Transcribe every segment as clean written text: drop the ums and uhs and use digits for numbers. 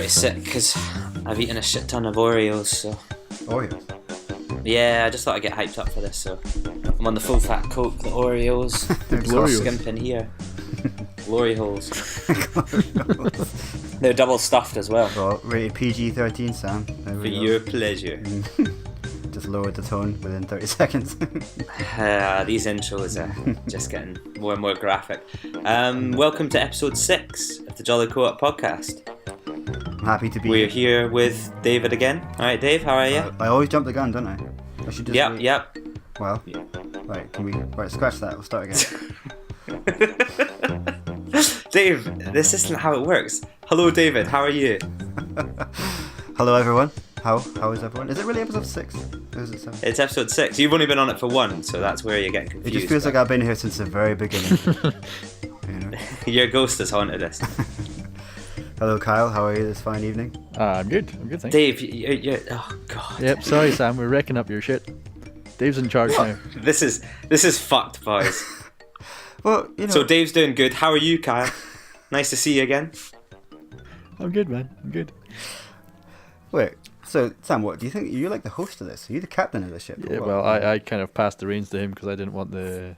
pretty sick because I've eaten a shit ton of Oreos, so... Oreos? Yeah, I just thought I'd get hyped up for this, so... I'm on the full fat Coke, the Oreos. Glorios. Skimping here. Glory holes. They're double stuffed as well. Well, rated PG-13, Sam. There For we go. your pleasure. Just lowered the tone within 30 seconds. These intros are just getting more and more graphic. Welcome to episode 6 of the Jolly Co-op podcast. I'm happy to be We're here with David again. Alright, Dave, how are you? I always jump the gun, don't I? I should just Yep. Well, right, can we... Right, scratch that. We'll start again. Dave, this isn't how it works. Hello, David, how are you? Hello, everyone. How is everyone? Is it really episode 6? Or is it 7? It's episode 6. You've only been on it for 1, so that's where you're getting It confused. just feels like I've been here since the very beginning. You know? Your ghost has haunted us. Hello, Kyle. How are you this fine evening? I'm good, thanks. Dave, you're... Oh, God. Yep, sorry Sam, we're wrecking up your shit. Dave's in charge now. This is fucked, boys. Well, you know... So Dave's doing good. How are you, Kyle? Nice to see you again. I'm good, man. I'm good. Wait, so, Sam, what? Do you think you're like the host of this? Are you the captain of the ship? Yeah, well, I kind of passed the reins to him because I didn't want to be.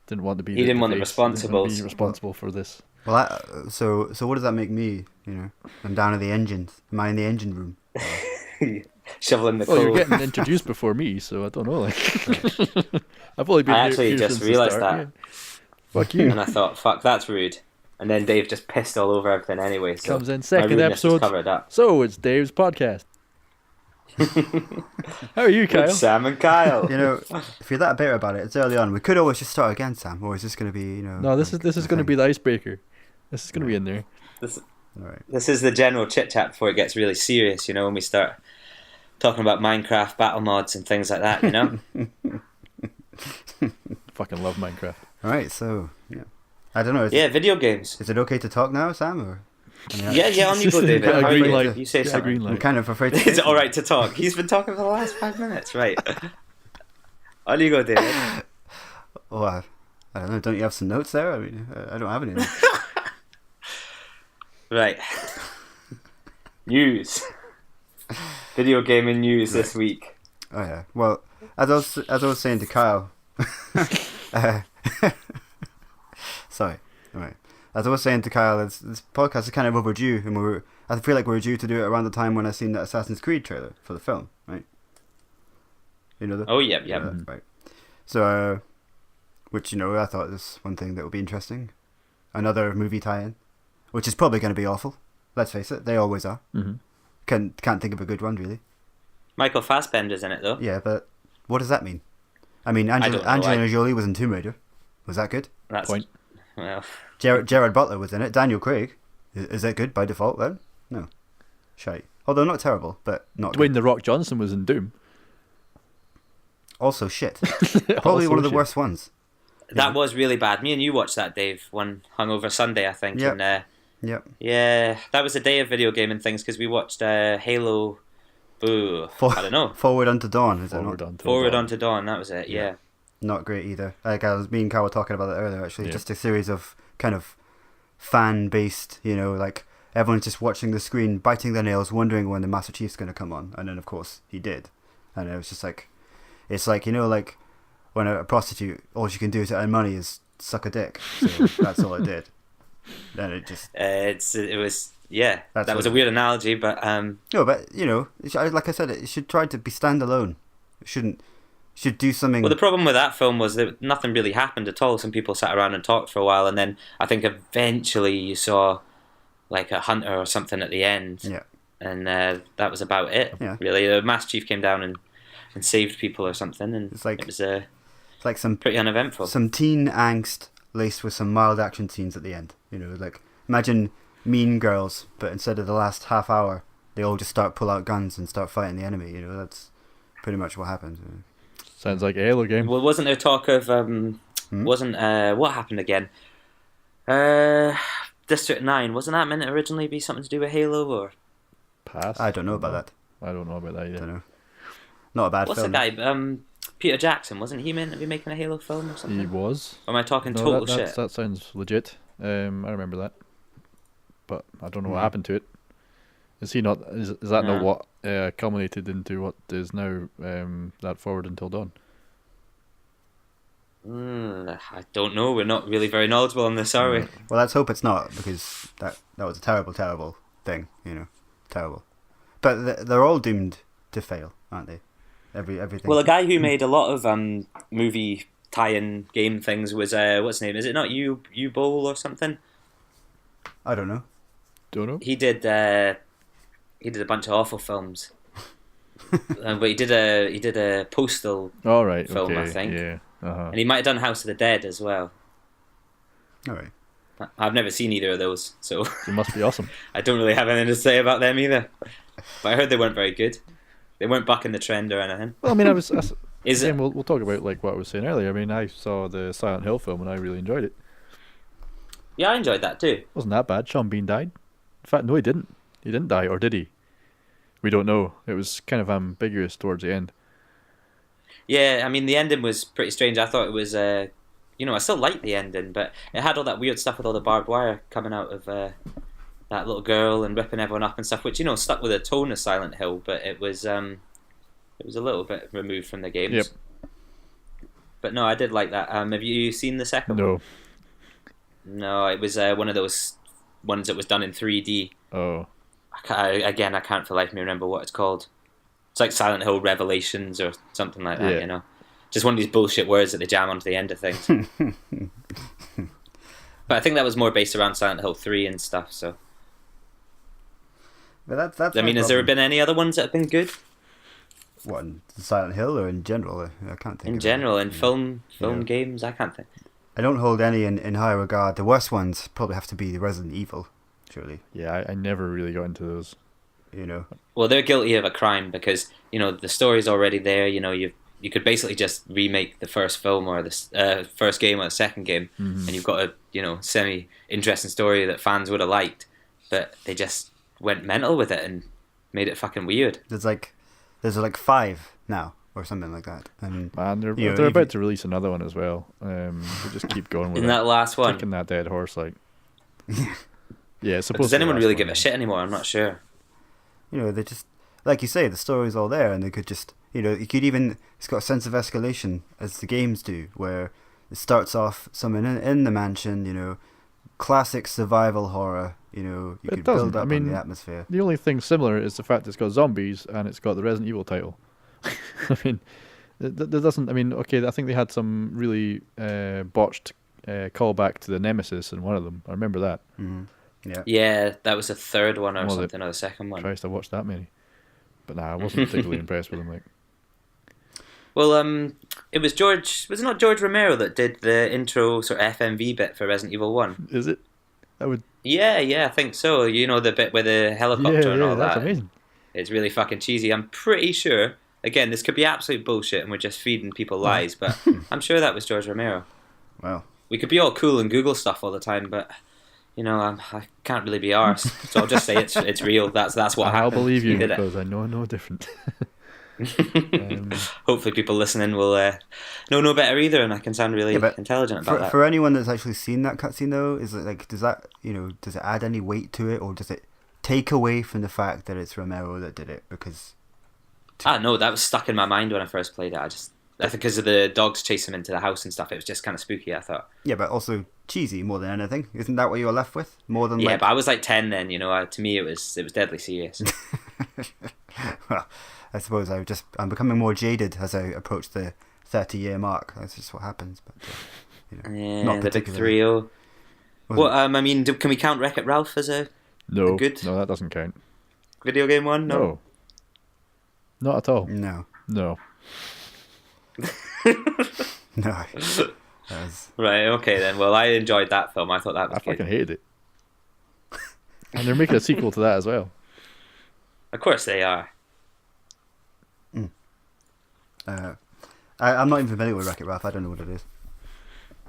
He didn't want the face. Didn't want to responsibles. be responsible for this. Well, so what does that make me? You know, I'm down in the engines. Am I in the engine room? Shoveling the Well, coal. you're getting introduced before me, so I don't know. Like, I've only been I here actually here just since the realised start, that. yeah. Fuck you. And I thought, fuck, that's rude. And then Dave just pissed all over everything anyway. So Comes in my second rudeness is episode. covered up. So it's Dave's podcast. How are you, Kyle? It's Sam and Kyle. You know, if you're that bitter about it, it's early on. We could always just start again, Sam. Or is this going to be, you know? No, this is going to be the icebreaker. This is going to be in there. All right. This is the general chit chat before it gets really serious. You know, when we start talking about Minecraft battle mods and things like that. You know. Fucking love Minecraft. All right. So yeah, I don't know. Yeah, video games. Is it okay to talk now, Sam? Or Yeah, on you go, David. Yeah, How are green you? light. You say Yeah, something. green I'm light. kind of afraid. Is it all right to talk? He's been talking for the last 5 minutes, right? On you go, David. Oh, I don't know. Don't you have some notes there? I mean, I don't have any. Notes. Right. News. Video gaming news this week. Oh yeah. Well, as I was saying to Kyle. Sorry. All right. As I was saying to Kyle, this podcast is kind of overdue, and I feel like we're due to do it around the time when I seen that Assassin's Creed trailer for the film, right? You know the. Oh, yep. Right. So, which I thought is one thing that would be interesting. Another movie tie-in, which is probably going to be awful. Let's face it, they always are. Mm-hmm. Can't think of a good one really. Michael Fassbender's in it, though. Yeah, but what does that mean? I mean, don't know, Angelina Jolie was in Tomb Raider. Was that good? That's, Point. Well, Gerard Butler was in it. Daniel Craig. Is that good by default then? No. Shite. Although not terrible, but not Dwayne good. The Rock Johnson was in Doom. Also shit. Probably Also one of the shit. worst ones. that was really bad. Me and you watched that, Dave, one hungover Sunday, I think. Yep. And, Yep. yeah, that was a day of video gaming things because we watched Halo. Ooh, I don't know. Forward Unto Dawn, is it Forward not? onto Forward Dawn. Onto Dawn, that was it, yeah. Not great either. Like me and Carl were talking about it earlier actually. Yeah. Just a series of kind of fan-based, like everyone's just watching the screen, biting their nails, wondering when the Master Chief's going to come on. And then of course he did. And it was just like, it's like, like when a prostitute, all she can do to earn money is suck a dick. So that's all it did. Then it just... It was, yeah, That's that was a what- weird analogy, but No, but, like I said, it should try to be standalone. It should do something... well, the problem with that film was that nothing really happened at all. Some people sat around and talked for a while, and then I think eventually you saw like a hunter or something at the end, Yeah. and that was about it. Yeah. Really, the Master Chief came down and saved people or something, and It's like- it was It's like some pretty uneventful. teen angst laced with some mild action scenes at the end. Like imagine Mean Girls, but instead of the last half hour, they all just pull out guns and start fighting the enemy. That's pretty much what happened. Sounds like a Halo game. Well, wasn't there talk of wasn't what happened again? District 9, wasn't that meant to originally be something to do with Halo or Pass. I don't know about that. I don't know about that I either. don't know. Not a bad what's film. the guy? Peter Jackson, wasn't he meant to be making a Halo film or something? He was. Or am I talking No, total shit? that sounds legit. I remember that, but I don't know what Mhm. happened to it. Is he not? Is that not No. what culminated into what is now that Forward Until Dawn? I don't know. We're not really very knowledgeable on this, are we? Well, let's hope it's not, because that was a terrible, terrible thing. Terrible. But they're all doomed to fail, aren't they? Everything. Well, a guy who made a lot of movie tie-in game things was what's his name? Is it not you Bowl or something? I don't know. Don't know. He did a bunch of awful films, but he did a Postal All right. film, okay. I think. Yeah. And he might have done House of the Dead as well. All right. I've never seen either of those, so It must be awesome. I don't really have anything to say about them either. But I heard they weren't very good. They weren't bucking the trend or anything. Well, I mean, Is it? again, we'll talk about like what I was saying earlier. I mean, I saw the Silent Hill film and I really enjoyed it. Yeah, I enjoyed that too. Wasn't that bad? Sean Bean died. In fact, no, he didn't. He didn't die, or did he? We don't know. It was kind of ambiguous towards the end. Yeah, I mean the ending was pretty strange. I thought it was, I still liked the ending, but it had all that weird stuff with all the barbed wire coming out of that little girl and ripping everyone up and stuff, which stuck with the tone of Silent Hill, but it was a little bit removed from the games. Yep. But no, I did like that. Have you seen the second one? No. No, it was one of those ones that was done in 3D. Oh. I can't for the life of me remember what it's called. It's like Silent Hill Revelations or something like that, Yeah. Just one of these bullshit words that they jam onto the end of things. But I think that was more based around Silent Hill 3 and stuff, so... But that's. I mean, has there been any other ones that have been good? What, in Silent Hill or in general? I can't think. In of general, it. in film Yeah. games, I can't think. I don't hold any in high regard. The worst ones probably have to be the Resident Evil, surely. Yeah, I never really got into those. Well, they're guilty of a crime because, the story's already there, you could basically just remake the first film or the first game or the second game, and you've got a semi-interesting story that fans would have liked, but they just went mental with it and made it fucking weird. There's like 5 now or something like that. And Man, they're you know, about to release another one as well. They just keep going with Isn't that last one? kicking that dead horse like. Yeah, it's supposed Does to be anyone the really last give one, a shit anymore? I'm not sure. they just, like you say, the story's all there, and they could just, it's got a sense of escalation as the games do, where it starts off someone in the mansion, classic survival horror, you But it could doesn't. build up I mean, on the atmosphere. The only thing similar is the fact it's got zombies and it's got the Resident Evil title. I mean, there doesn't. I mean, okay, I think they had some really botched callback to the Nemesis in one of them. I remember that. Mm-hmm. Yeah. Yeah, that was the third one or Was it? something, or the second one. Christ, I watched that many. But nah, I wasn't particularly impressed with them. Like, Well, it was it not George Romero that did the intro sort of FMV bit for Resident Evil 1? is it? That would. Yeah, I think so. The bit with the helicopter and all that's that. amazing. It's really fucking cheesy. I'm pretty sure, again, this could be absolute bullshit and we're just feeding people lies, but I'm sure that was George Romero. Well, We could be all cool and Google stuff all the time, but, I can't really be arsed. So I'll just say it's real. That's what happened. I'll believe you He did it. because I know no different. Hopefully people listening will know no better either, and I can sound really but intelligent about that. for anyone that's actually seen that cutscene though, is it like, does that, does it add any weight to it, or does it take away from the fact that it's Romero that did it? Because No, that was stuck in my mind when I first played it. I think because of the dogs chasing him into the house and stuff, it was just kind of spooky, I thought. yeah, but also cheesy more than anything. Isn't that what you're left with? More than Yeah, but I was like 10 then, to me it was deadly serious. Well, I suppose I'm becoming more jaded as I approach the 30-year mark. That's just what happens. But Yeah, not the big particularly. 3-0. Well, I mean, can we count Wreck-It Ralph as a No, good no, that doesn't count. video game one? No. Not at all. No. No. No. That was, Right, okay then. Well, I enjoyed that film. I thought that was I fucking good. hated it. And they're making a sequel to that as well. Of course they are. I'm not even familiar with Wreck-It Ralph. I don't know what it is.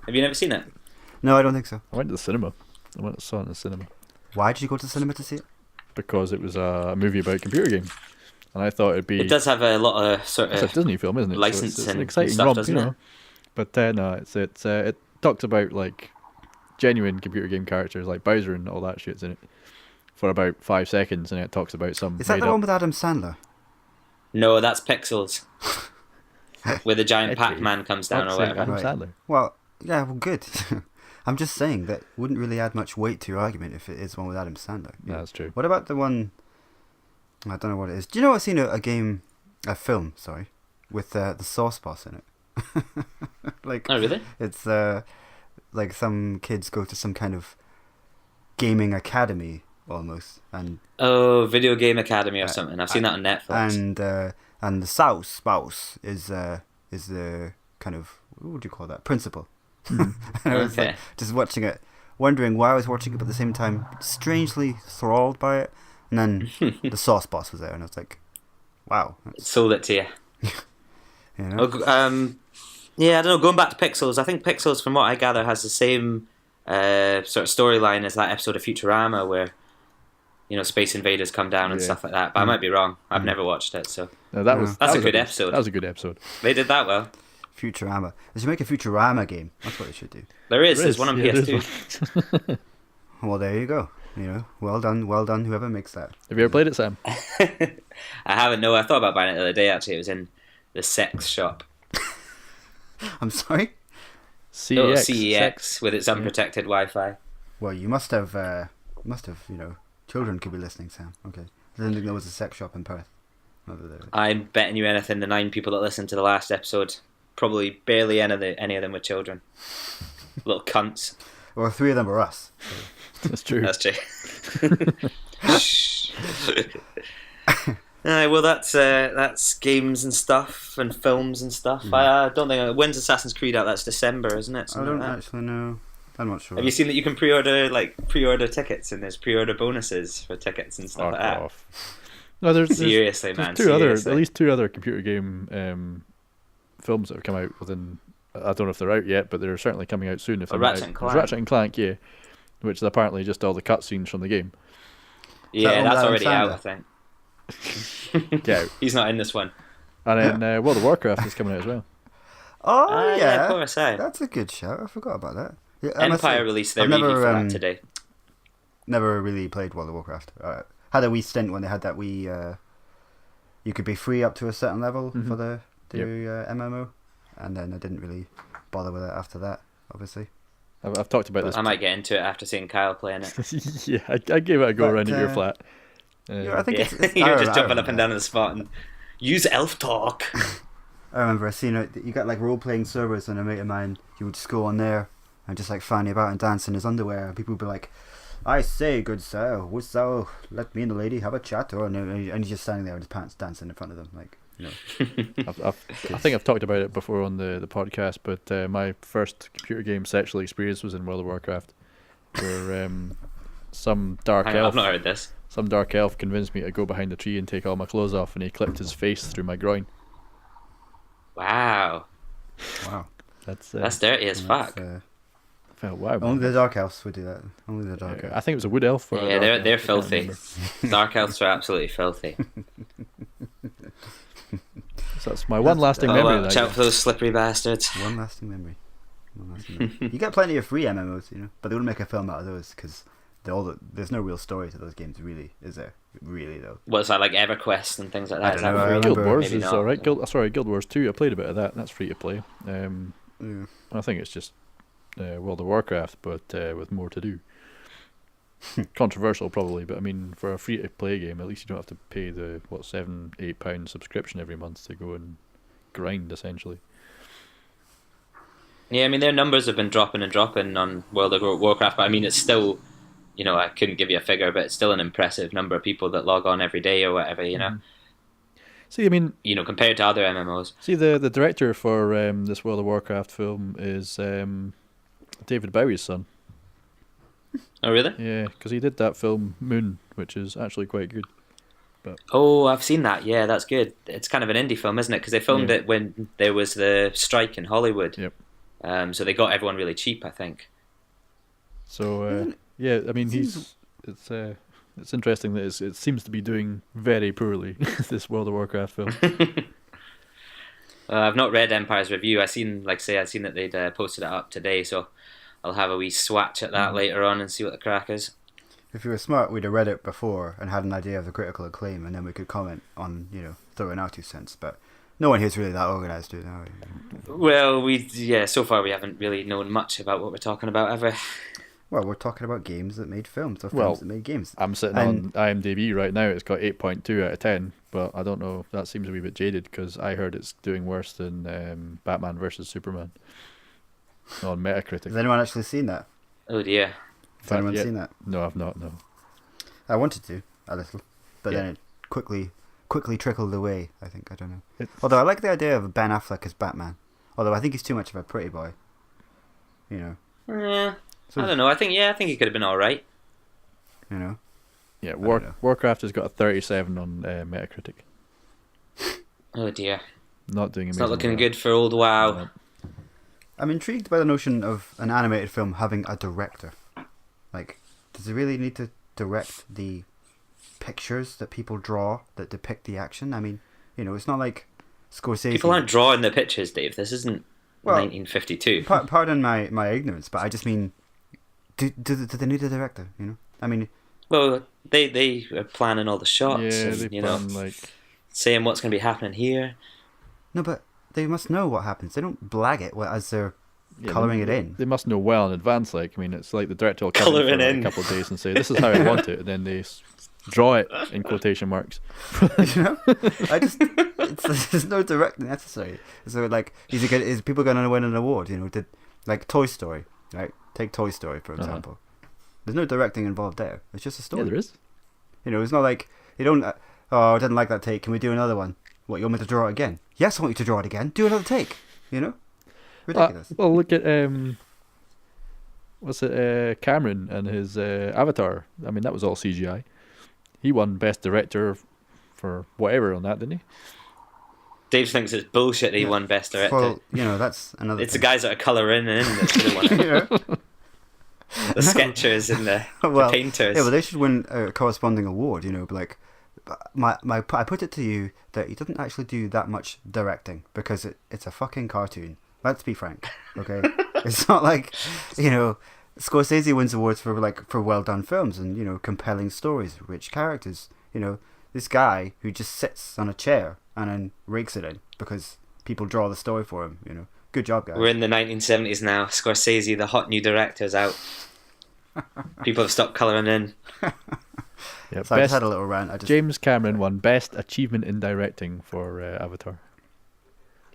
Have you never seen it? No, I don't think so. I went to the cinema. I went and saw it in the cinema Why did you go to the cinema to see it? because it was a movie about computer games, and I thought it'd be. It does have a lot of sort It's a of... Disney film, isn't it? licensing it's an and exciting stuff, romp, doesn't it? But no, it talks about like genuine computer game characters like Bowser and all that shit's in it, for about 5 seconds, and it talks about some. Is that the one with Adam Sandler? No, that's Pixels. Where the giant Pac-Man comes down or whatever. Adam Right. Sandler. Well, yeah, well, good. I'm just saying that wouldn't really add much weight to your argument if it is one with Adam Sandler. Yeah, that's true. What about the one? I don't know what it is. Do you know I've seen a film, sorry, with the Sauce Boss in it. Like, Oh, really? it's like some kids go to some kind of gaming academy almost, and Oh, Video Game Academy or something. I've seen that on Netflix. and the Sauce Boss is the kind of, what would you call that, principal. And I was Okay. like, just watching it, wondering why I was watching it, but at the same time strangely enthralled by it. And then the Sauce Boss was there, and I was like, wow, Sold it to you. you know. Yeah, I don't know. Going back to Pixels, I think Pixels, from what I gather, has the same sort of storyline as that episode of Futurama where, Space Invaders come down and Yeah. stuff like that. But I might be wrong. I've never watched it, so No, that Yeah. was That's that a was good episode. That was a good episode. they did that well. Futurama. They should make a Futurama game. That's what they should do. There's one on Yeah, PS2. one. Well, there you go. Well done, whoever makes that. Have you ever played it, Sam? I haven't. No, I thought about buying it the other day. Actually, it was in the sex shop. I'm sorry. Little CEX. CEX with its unprotected Wi-Fi. Well, you must have, children could be listening, Sam. Okay. I didn't think there was a sex shop in Perth. Not that there- I'm betting you anything. The 9 people that listened to the last episode, probably barely any of them were children. Little cunts. Well, 3 of them were us. That's true. That's true. Shh. Well, that's games and stuff and films and stuff. I don't think when's Assassin's Creed out? That's December, isn't it? I Something don't like that. actually know. I'm not sure. Have you seen that you can pre-order tickets and there's pre-order bonuses for tickets and stuff Fuck like that? off. No, there's Seriously, there's man. at least two other computer game films that have come out within. I don't know if they're out yet, but they're certainly coming out soon. If they're not Ratchet out. and There's Clank. Ratchet and Clank, yeah, which is apparently just all the cutscenes from the game. Yeah, that that's one with already Adam out, I think. Get out. He's not in this one. And then World of Warcraft is coming out as well. Oh, Yeah, of yeah. course. That's a good shout. I forgot about that. Yeah, I must Empire say, released their I've review never, for that today. Never really played World of Warcraft. Had a wee stint when they had that wee. You could be free up to a certain level for the MMO, and then I didn't really bother with it after that. Obviously, I've talked about this. I might get into it after seeing Kyle playing it. Yeah, I gave it a go But, around at your flat. I think Yeah. it's You're I just jumping remember up and that. down on the spot and use elf talk. I remember I seen it. You got like role playing servers, and a mate of mine, he would just go on there and just like fanny about and dance in his underwear, and people would be like, "I say, good sir, wouldst thou let me and the lady have a chat?" Or and he's just standing there with his pants dancing in front of them, like, I think I've talked about it before on the podcast, but my first computer game sexual experience was in World of Warcraft, where some dark Hang on, elf, I've not heard this. some dark elf convinced me to go behind a tree and take all my clothes off, and he clipped his face through my groin. Wow, wow, that's dirty as fuck. I felt, wow. Only man. the dark elves would do that. Only the dark elves. I think it was a wood elf. Or a Yeah, dark elf, they're I can't filthy. remember. Dark elves are absolutely filthy. So that's my one lasting Oh, memory. well, of that watch out game. for those slippery bastards. One lasting memory. You get plenty of free MMOs, but they wouldn't make a film out of those because there's no real story to those games, really, is there? Really, though. What's that, like EverQuest and things like that? I Is don't that know, I free? Guild remember- Wars Maybe is not. alright. Guild Wars 2, I played a bit of that. That's free to play. Yeah. I think it's just World of Warcraft, but with more to do. Controversial, probably, but I mean, for a free to play game, at least you don't have to pay the £7-8 subscription every month to go and grind, essentially. Yeah, I mean, their numbers have been dropping and dropping on World of Warcraft, but I mean, it's still, I couldn't give you a figure, but it's still an impressive number of people that log on every day or whatever, See, I mean, compared to other MMOs. see the director for this World of Warcraft film is David Bowie's son. Oh, really? Yeah, because he did that film Moon, which is actually quite good. Oh, I've seen that. Yeah, that's good. It's kind of an indie film, isn't it? Because they filmed Yeah. it when there was the strike in Hollywood. Yep. So they got everyone really cheap, I think. So yeah, I mean, it's interesting that it seems to be doing very poorly. This World of Warcraft film. I've not read Empire's review. I've seen that they'd posted it up today, so I'll have a wee swatch at that later on and see what the crack is. If we were smart, we'd have read it before and had an idea of the critical acclaim, and then we could comment on, throw in our 2 cents. But no one here's really that organised, do they? Well, so far we haven't really known much about what we're talking about, have we? Well, we're talking about games that made films, or films that made games. I'm sitting on IMDb right now. It's got 8.2 out of 10, but I don't know if that seems a wee bit jaded because I heard it's doing worse than Batman versus Superman on Metacritic. Has anyone actually seen that? Oh dear. Has anyone seen that? No, I've not. No. I wanted to a little, but then it quickly trickled away. I think, I don't know. Although I like the idea of Ben Affleck as Batman. Although I think he's too much of a pretty boy. Yeah. I don't know. I think he could have been all right. Yeah, Warcraft has got a 37 on Metacritic. Oh dear. Not doing amazing. It's not looking good for old WoW. No. I'm intrigued by the notion of an animated film having a director. Like, does it really need to direct the pictures that people draw that depict the action? I mean, it's not like Scorsese. People aren't drawing the pictures, Dave. This isn't 1952. Pardon my ignorance, but I just mean, do they need a director? I mean, well, they are planning all the shots. Yeah, and, they plan saying what's going to be happening here. No, but they must know what happens. They don't blag it as they're colouring it in. They must know well in advance. It's like the director will come in for a couple of days and say, "This is how I want it," and then they draw it in quotation marks. There's no directing necessary. So is people going to win an award? Did Toy Story, right? Take Toy Story for example. There's no directing involved there. It's just a story. Yeah, there is. It's not like you don't. I didn't like that take. Can we do another one? What, you want me to draw it again? Yes, I want you to draw it again. Do another take. Ridiculous. Well, look at Cameron and his Avatar. I mean, that was all CGI. He won Best Director for whatever on that, didn't he? Dave thinks it's bullshit he won Best Director. Well, that's another It's thing. the guys that are colouring in that should have won it. The sketchers and the painters. Yeah, well, they should win a corresponding award, but I put it to you that he doesn't actually do that much directing because it's a fucking cartoon. Let's be frank, okay? It's not like, Scorsese wins awards for well done films and, compelling stories, rich characters. This guy who just sits on a chair and then rakes it in because people draw the story for him, Good job, guys. We're in the 1970s now. Scorsese, the hot new director's out. People have stopped colouring in. Yeah, so I just had a little rant. James Cameron won Best Achievement in Directing for Avatar.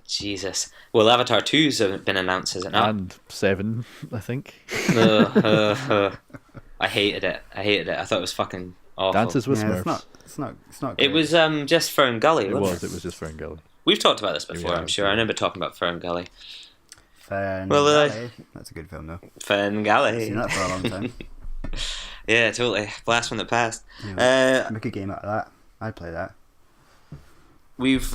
Jesus. Well, Avatar 2's been announced, has it not? And 7, I think. I hated it. I thought it was fucking awful. Dances with Smurfs. It's not great. It was just Fern Gully, It wasn't it? was just Fern Gully. We've talked about this before, I'm sure. I remember talking about Fern Gully. Fern Gully. That's a good film, though. Fern Gully. I've seen that for a long time. Yeah, totally. Blast from the past. Make a game out of that. I'd play that. We've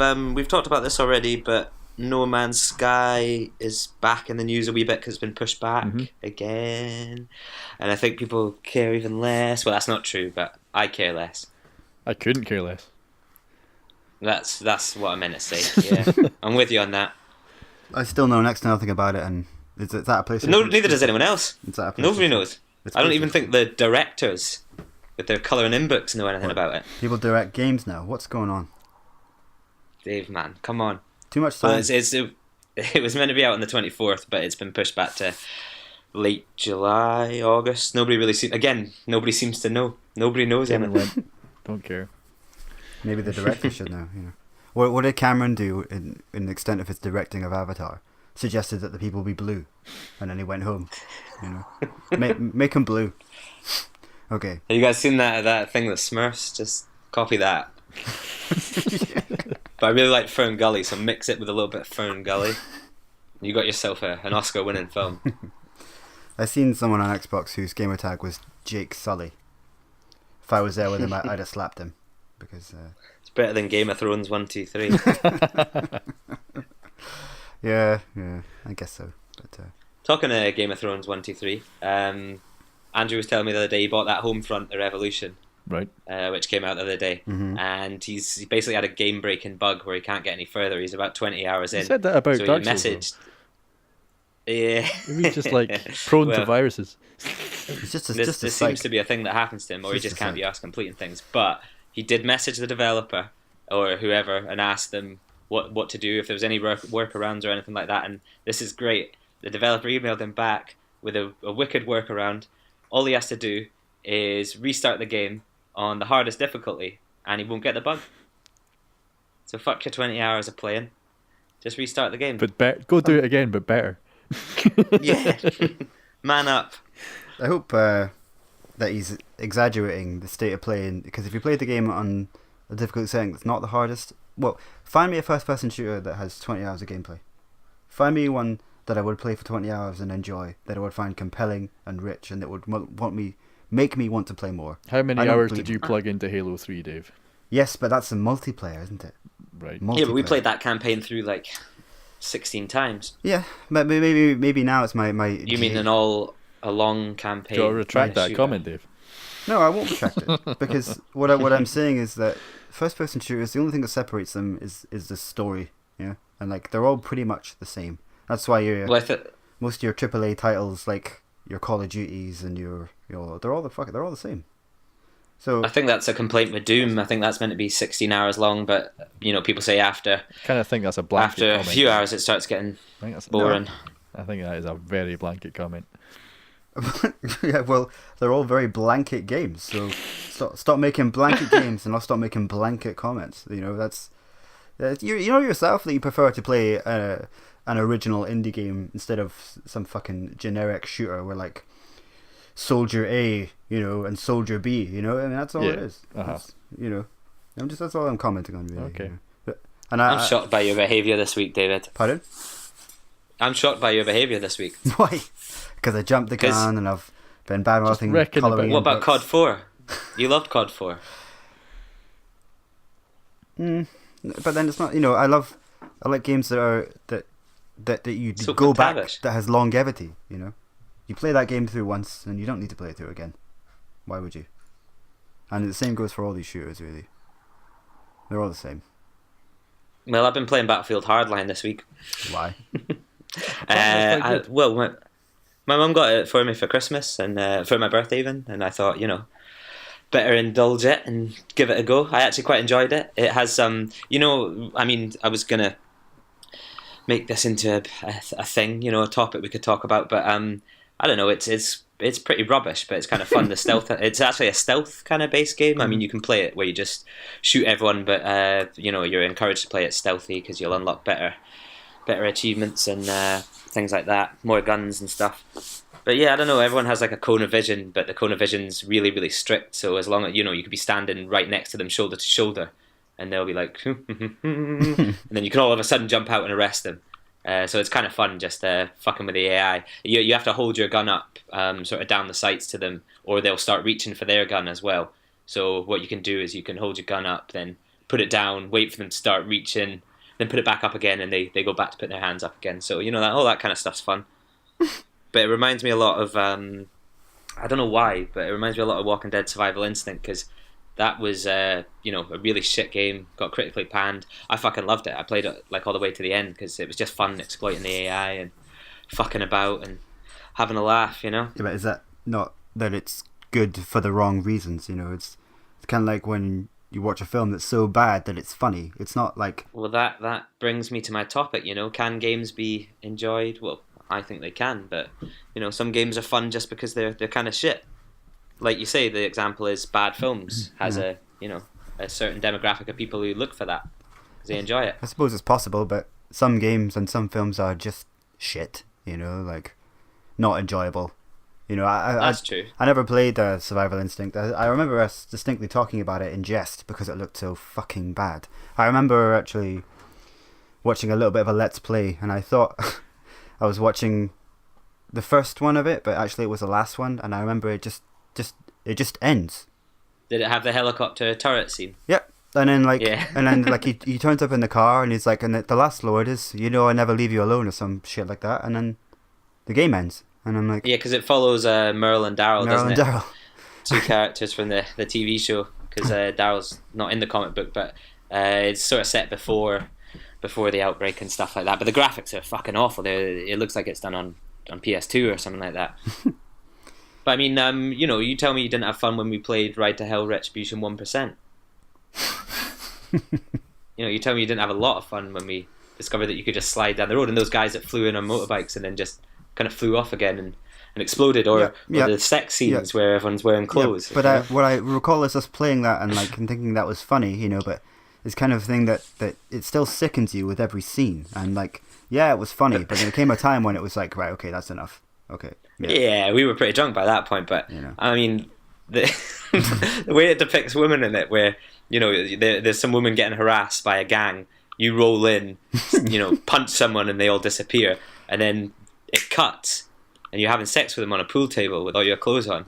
talked about this already, but No Man's Sky is back in the news a wee bit because it's been pushed back again, and I think people care even less. Well, that's not true, but I care less. I couldn't care less. That's what I meant to say. Yeah, I'm with you on that. I still know next to nothing about it, and is that a place? No, neither does anyone else. Nobody knows. It's I don't even think the directors with their colouring in books know anything about it. People direct games now. What's going on? Dave, man, come on. Too much time. It was meant to be out on the 24th, but it's been pushed back to late July, August. Nobody seems to know. Nobody knows anything. Don't care. Maybe the director should know. What did Cameron do in the extent of his directing of Avatar? Suggested that the people be blue, and then he went home. Make them blue. Okay. Have you guys seen that thing with Smurfs? Just copy that. But I really like Fern Gully, so mix it with a little bit of Fern Gully. You got yourself an Oscar-winning film. I seen someone on Xbox whose gamer tag was Jake Sully. If I was there with him, I'd have slapped him because it's better than Game of Thrones 1, 2, 3. Yeah, I guess so. But talking to Game of Thrones 1, 2, 3, Andrew was telling me the other day he bought that Homefront: The Revolution. Right. Which came out the other day, and he basically had a game-breaking bug where he can't get any further. He's about 20 hours in. He said that about Dark Souls. Messaged. Yeah. Maybe he's just prone to viruses. It's just a, This just a seems psych. to be a thing that happens to him, or he Just just a can't be psych. asked completing things. But he did message the developer or whoever and ask them what to do if there was any workarounds or anything like that. And this is great. The developer emailed him back with a wicked workaround. All he has to do is restart the game on the hardest difficulty, and he won't get the bug. So fuck your 20 hours of playing. Just restart the game. But go do it again, but better. Yeah. Man up. I hope that he's exaggerating the state of play, because if you played the game on a difficult setting that's not the hardest, well, find me a first-person shooter that has 20 hours of gameplay. Find me one that I would play for 20 hours and enjoy, that I would find compelling and rich, and that would make me want to play more. How many I don't hours believe- did you plug into Halo 3, Dave? Yes, but that's a multiplayer, isn't it? Right. Yeah, but we Multiplayer. played that campaign through like 16 times. Yeah, but maybe now it's my. You mean a long campaign? Do you want to retract that shooter? comment, Dave? No, I won't retract it, because what I'm saying is that first-person shooters, the only thing that separates them is the story, yeah, and like they're all pretty much the same. That's why Well, most of your AAA titles, like your Call of Duties and your they're all the same. So I think that's a complaint with Doom. I think that's meant to be 16 hours long, but people say after Kind of think that's a blanket after comment. a few hours it starts getting I think that's boring. I think that is a very blanket comment. yeah, well, they're all very blanket games. So stop making blanket games, and I'll stop making blanket comments. That's you know yourself that you prefer to play an original indie game instead of some fucking generic shooter where like Soldier A, and Soldier B. I mean, that's all it is. Uh-huh. That's all I'm commenting on, really. Okay. And I'm shocked by your behaviour this week, David. Pardon? I'm shocked by your behaviour this week. Why? Because I jumped the gun and I've been bad mouthing reckon about- colouring. What in about books. COD 4? You loved COD 4. But then it's not. I like games that you So go back, McTavish. that has longevity. You play that game through once and you don't need to play it through again. Why would you? And the same goes for all these shooters, really. They're all the same. Well, I've been playing Battlefield Hardline this week. Why? That's quite good. Well, my mum got it for me for Christmas and for my birthday even, and I thought, better indulge it and give it a go. I actually quite enjoyed it. It has some, I mean, I was gonna make this into a thing, a topic we could talk about, but I don't know. It's pretty rubbish, but it's kind of fun. The stealth. It's actually a stealth kind of base game. I mean, you can play it where you just shoot everyone, but you're encouraged to play it stealthy because you'll unlock better achievements and things like that, more guns and stuff. But yeah, I don't know. Everyone has like a cone of vision, but the cone of vision's really, really strict. So as long as you could be standing right next to them, shoulder to shoulder, and they'll be like, and then you can all of a sudden jump out and arrest them. So it's kind of fun just fucking with the AI. You have to hold your gun up sort of down the sights to them, or they'll start reaching for their gun as well. So what you can do is you can hold your gun up, then put it down, wait for them to start reaching, then put it back up again, and they go back to put their hands up again. So all that kind of stuff's fun. But it reminds me a lot of I don't know why, but it reminds me a lot of Walking Dead Survival Instinct, because that was a really shit game, got critically panned. I fucking loved it. I played it like all the way to the end because it was just fun exploiting the AI and fucking about and having a laugh, Yeah, but is that not that it's good for the wrong reasons? It's kind of like when you watch a film that's so bad that it's funny. It's not like... Well, that brings me to my topic, can games be enjoyed? Well, I think they can, but some games are fun just because they're kind of shit. Like you say, the example is bad films has a certain demographic of people who look for that because they enjoy it. I suppose it's possible, but some games and some films are just shit, like not enjoyable. That's true. I never played Survival Instinct. I remember us distinctly talking about it in jest because it looked so fucking bad. I remember actually watching a little bit of a Let's Play, and I thought I was watching the first one of it, but actually it was the last one, and I remember it just ends. Did it have the helicopter turret scene? Yep. And then Yeah. he turns up in the car and he's like, and the last Lord is, I never leave you alone, or some shit like that, and then the game ends, and I'm like, Yeah, because it follows Merle and Daryl, doesn't and it? Daryl. Two characters from the TV show, because Daryl's not in the comic book, but it's sort of set before the outbreak and stuff like that. But the graphics are fucking awful. It looks like it's done on PS2 or something like that. But I mean, you tell me you didn't have fun when we played Ride to Hell Retribution 1%. You tell me you didn't have a lot of fun when we discovered that you could just slide down the road, and those guys that flew in on motorbikes and then just kind of flew off again and exploded, or the sex scenes where everyone's wearing clothes. Yeah, but what I recall is us playing that and thinking that was funny, but it's kind of thing that it still sickens you with every scene. And it was funny, but there came a time when it was like, right, okay, that's enough. Okay. Yeah, we were pretty drunk by that point, but I mean, the way it depicts women in it, where there's some woman getting harassed by a gang, you roll in, punch someone and they all disappear, and then it cuts and you're having sex with them on a pool table with all your clothes on.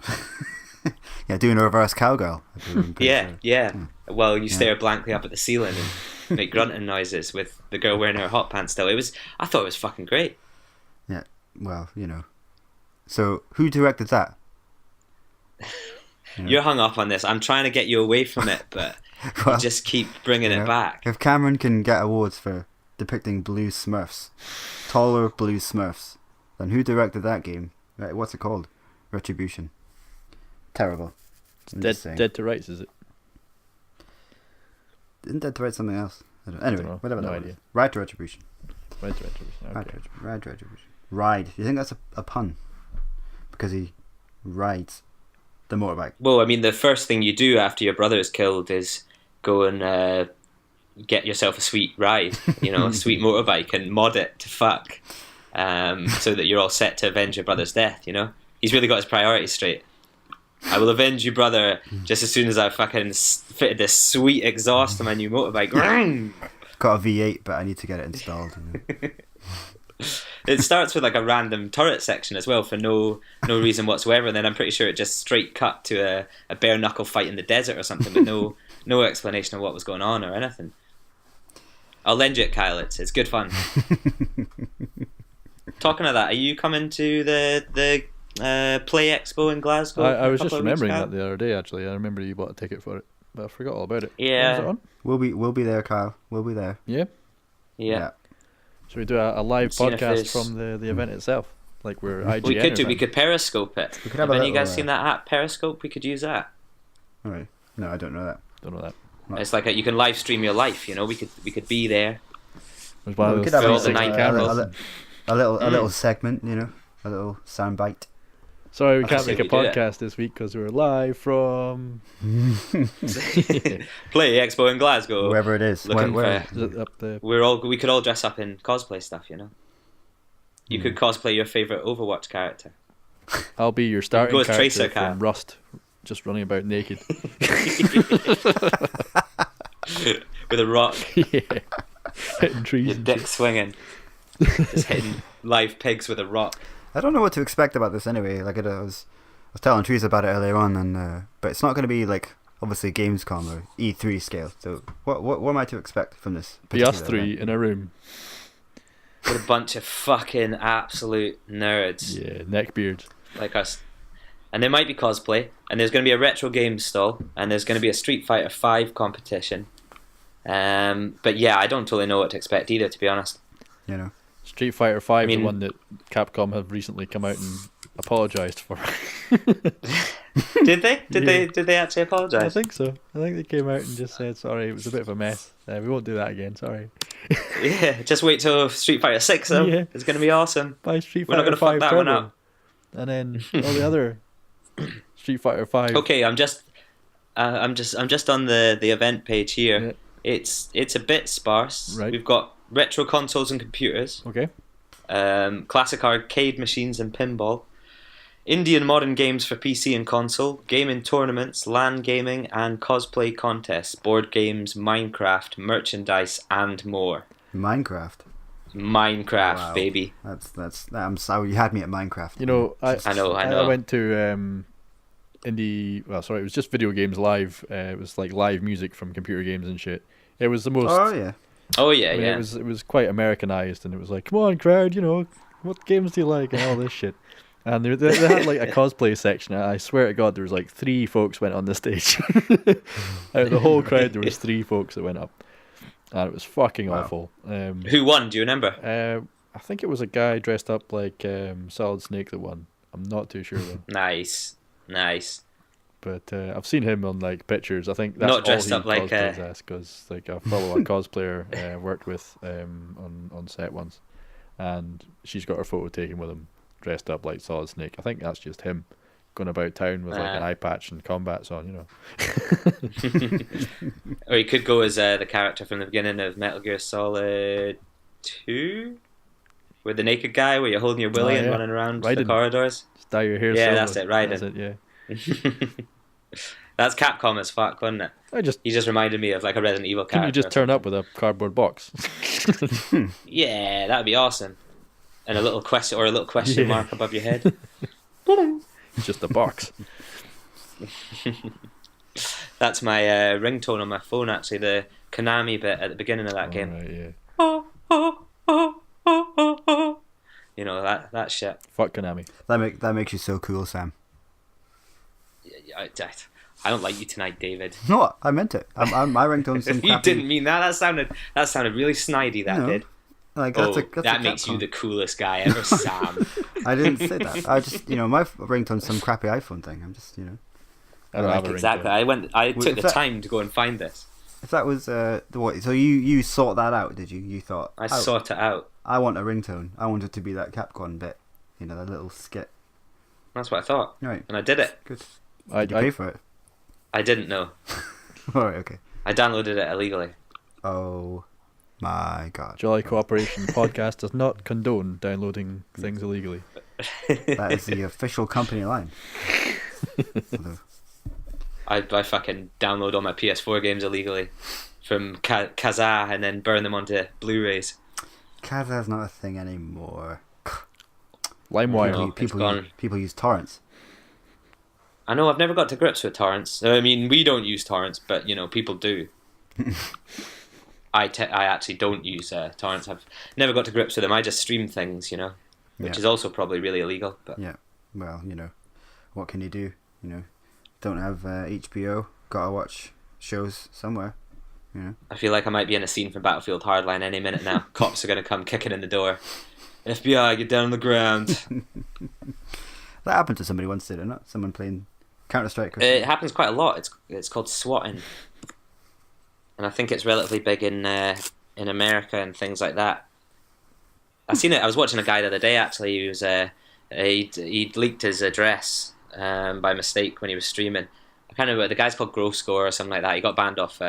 Yeah, doing a reverse cowgirl. Yeah. Well, you stare blankly up at the ceiling and make grunting noises with the girl wearing her hot pants still. I thought it was fucking great. Yeah, well, So, who directed that? You're hung up on this. I'm trying to get you away from it, but you just keep bringing it back. If Cameron can get awards for depicting blue Smurfs, taller blue Smurfs, then who directed that game? Right, what's it called? Retribution. Terrible. Dead to Rights, is it? Isn't Dead to Rights something else? Anyway, whatever that idea. was. Ride to Retribution. Ride to Retribution. Okay. Ride to Retribution. Ride. Do you think that's a pun? Because he rides the motorbike. Well, I mean, the first thing you do after your brother is killed is go and get yourself a sweet ride, a sweet motorbike, and mod it to fuck, so that you're all set to avenge your brother's death. He's really got his priorities straight. I will avenge your brother just as soon as I fucking fitted this sweet exhaust on my new motorbike. Got a V8, but I need to get it installed. It starts with a random turret section as well for no reason whatsoever, and then I'm pretty sure it just straight cut to a bare knuckle fight in the desert or something with no explanation of what was going on or anything. I'll lend you it, Kyle. It's good fun. Talking of that, are you coming to the Play Expo in Glasgow? I was just remembering that the other day. Actually, I remember you bought a ticket for it, but I forgot all about it. Yeah. When's it on? We'll be there, Kyle. We'll be there. Yeah. Should we do a live podcast from the event itself? Like we're IGN. We could do. We could Periscope it. Have any of you guys seen that app, Periscope? We could use that. All right. No, I don't know that. Don't know that. It's like you can live stream your life. We could be there. We could have a little segment. A little soundbite. Sorry, we can't make a podcast this week because we're live from Play Expo in Glasgow. Wherever it is. Where is it up there? We could all dress up in cosplay stuff. You could cosplay your favorite Overwatch character. I'll be your starting character Tracer from Rust, just running about naked with a rock. Yeah, hitting trees. Your dick swinging, just hitting live pigs with a rock. I don't know what to expect about this anyway. I was telling Teresa about it earlier on, but it's not going to be obviously Gamescom or E3 scale. So what am I to expect from this? Be us three in a room with a bunch of fucking absolute nerds. Yeah, neckbeards like us. And there might be cosplay, and there's going to be a retro games stall, and there's going to be a Street Fighter 5 competition. But yeah, I don't totally know what to expect either, to be honest. Street Fighter 5, the one that Capcom have recently come out and apologised for. Did they? Did they actually apologise? I think so. I think they came out and just said, sorry, it was a bit of a mess. We won't do that again, sorry. Yeah, just wait till Street Fighter 6 though. Yeah. It's going to be awesome. Buy Street Fighter 5 We're not going to fuck that one up. And then all the other Street Fighter 5. Okay, I'm just on the event page here. Yeah. It's a bit sparse. Right. We've got retro consoles and computers. Okay. Classic arcade machines and pinball. Indian modern games for PC and console. Gaming tournaments, LAN gaming, and cosplay contests. Board games, Minecraft, merchandise, and more. Minecraft, wow. Baby. That's. I'm sorry, you had me at Minecraft. I know. I went to it was just Video Games Live. It was like live music from computer games and shit. It was the most. Oh yeah. It was quite Americanized, and it was like, come on, crowd, what games do you like, and all this shit. And they had like a cosplay section. I swear to God, there was like 3 folks went on the stage. Out of the whole crowd, there was 3 folks that went up, and it was fucking awful. Who won? Do you remember? I think it was a guy dressed up like Solid Snake that won. I'm not too sure though. Nice. But I've seen him on like pictures. I think that's Not dressed all he up like cosplays as, because like I follow a cosplayer worked with on set once, and she's got her photo taken with him dressed up like Solid Snake. I think that's just him going about town with like an eye patch and combats on, you know. Or he could go as the character from the beginning of Metal Gear Solid 2, with the naked guy where you're holding your willy and running around the corridors. Just dye your hair Yeah, silver. that's it, Raiden. That's it, yeah. That's Capcom as fuck, wasn't it? He just reminded me of like a Resident Evil character. Can you just turn up with a cardboard box? Yeah, that'd be awesome. And a little question mark above your head. Just a box. That's my ringtone on my phone, actually, the Konami bit at the beginning of that game. Right, yeah. You know, that shit. Fuck Konami. That makes you so cool, Sam. I don't like you tonight, David. No, I meant it. My ringtone's some You didn't mean that. That sounded really snidey, that did. Like, that makes you the coolest guy ever, Sam. I didn't say that. I just, my ringtone's some crappy iPhone thing. I'm just, I don't have a exactly. ringtone. I took the time to go and find this. If that was what? So you sought that out, did you? You thought I sought it out. I want a ringtone. I want it to be that Capcom bit. That little skit. That's what I thought. Right. And I did it. Good. Did you pay for it? I didn't know. Alright, okay. I downloaded it illegally. Oh my god. Jolly Cooperation podcast does not condone downloading things illegally. That is the official company line. I fucking download all my PS4 games illegally from Kazaa and then burn them onto Blu-rays. Kazaa's not a thing anymore. LimeWire. People use torrents. I know, I've never got to grips with torrents. I mean, we don't use torrents, but, people do. I actually don't use torrents. I've never got to grips with them. I just stream things, which is also probably really illegal. But yeah, well, what can you do? Don't have HBO, gotta watch shows somewhere. I feel like I might be in a scene from Battlefield Hardline any minute now. Cops are going to come kicking in the door. FBI, get down on the ground. That happened to somebody once, did it not? Someone playing Counter-Strike. It happens quite a lot. It's called swatting, and I think it's relatively big in America and things like that. I've seen it. I was watching a guy the other day. Actually, he was he'd leaked his address by mistake when he was streaming. I can't remember. The guy's called Growscore or something like that. He got banned off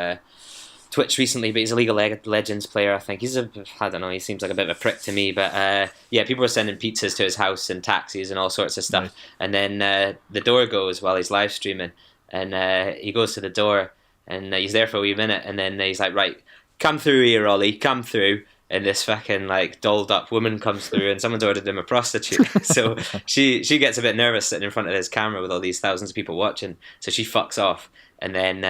Twitch recently, but he's a League of Legends player. I think I don't know. He seems like a bit of a prick to me, but yeah, people were sending pizzas to his house and taxis and all sorts of stuff. Nice. And then the door goes while he's live streaming, and he goes to the door, and he's there for a wee minute, and then he's like, "Right, come through here, Ollie, come through." And this fucking dolled up woman comes through, and someone's ordered him a prostitute. So she gets a bit nervous sitting in front of his camera with all these thousands of people watching. So she fucks off. And then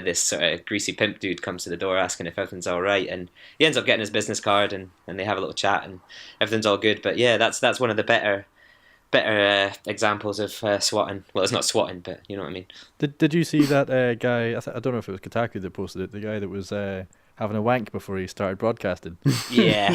this sort of greasy pimp dude comes to the door asking if everything's all right, and he ends up getting his business card, and they have a little chat, and everything's all good. But yeah, that's one of the better examples of swatting. Well, it's not swatting, but you know what I mean. Did you see that guy? I don't know if it was Kotaku that posted it. The guy that was having a wank before he started broadcasting. Yeah,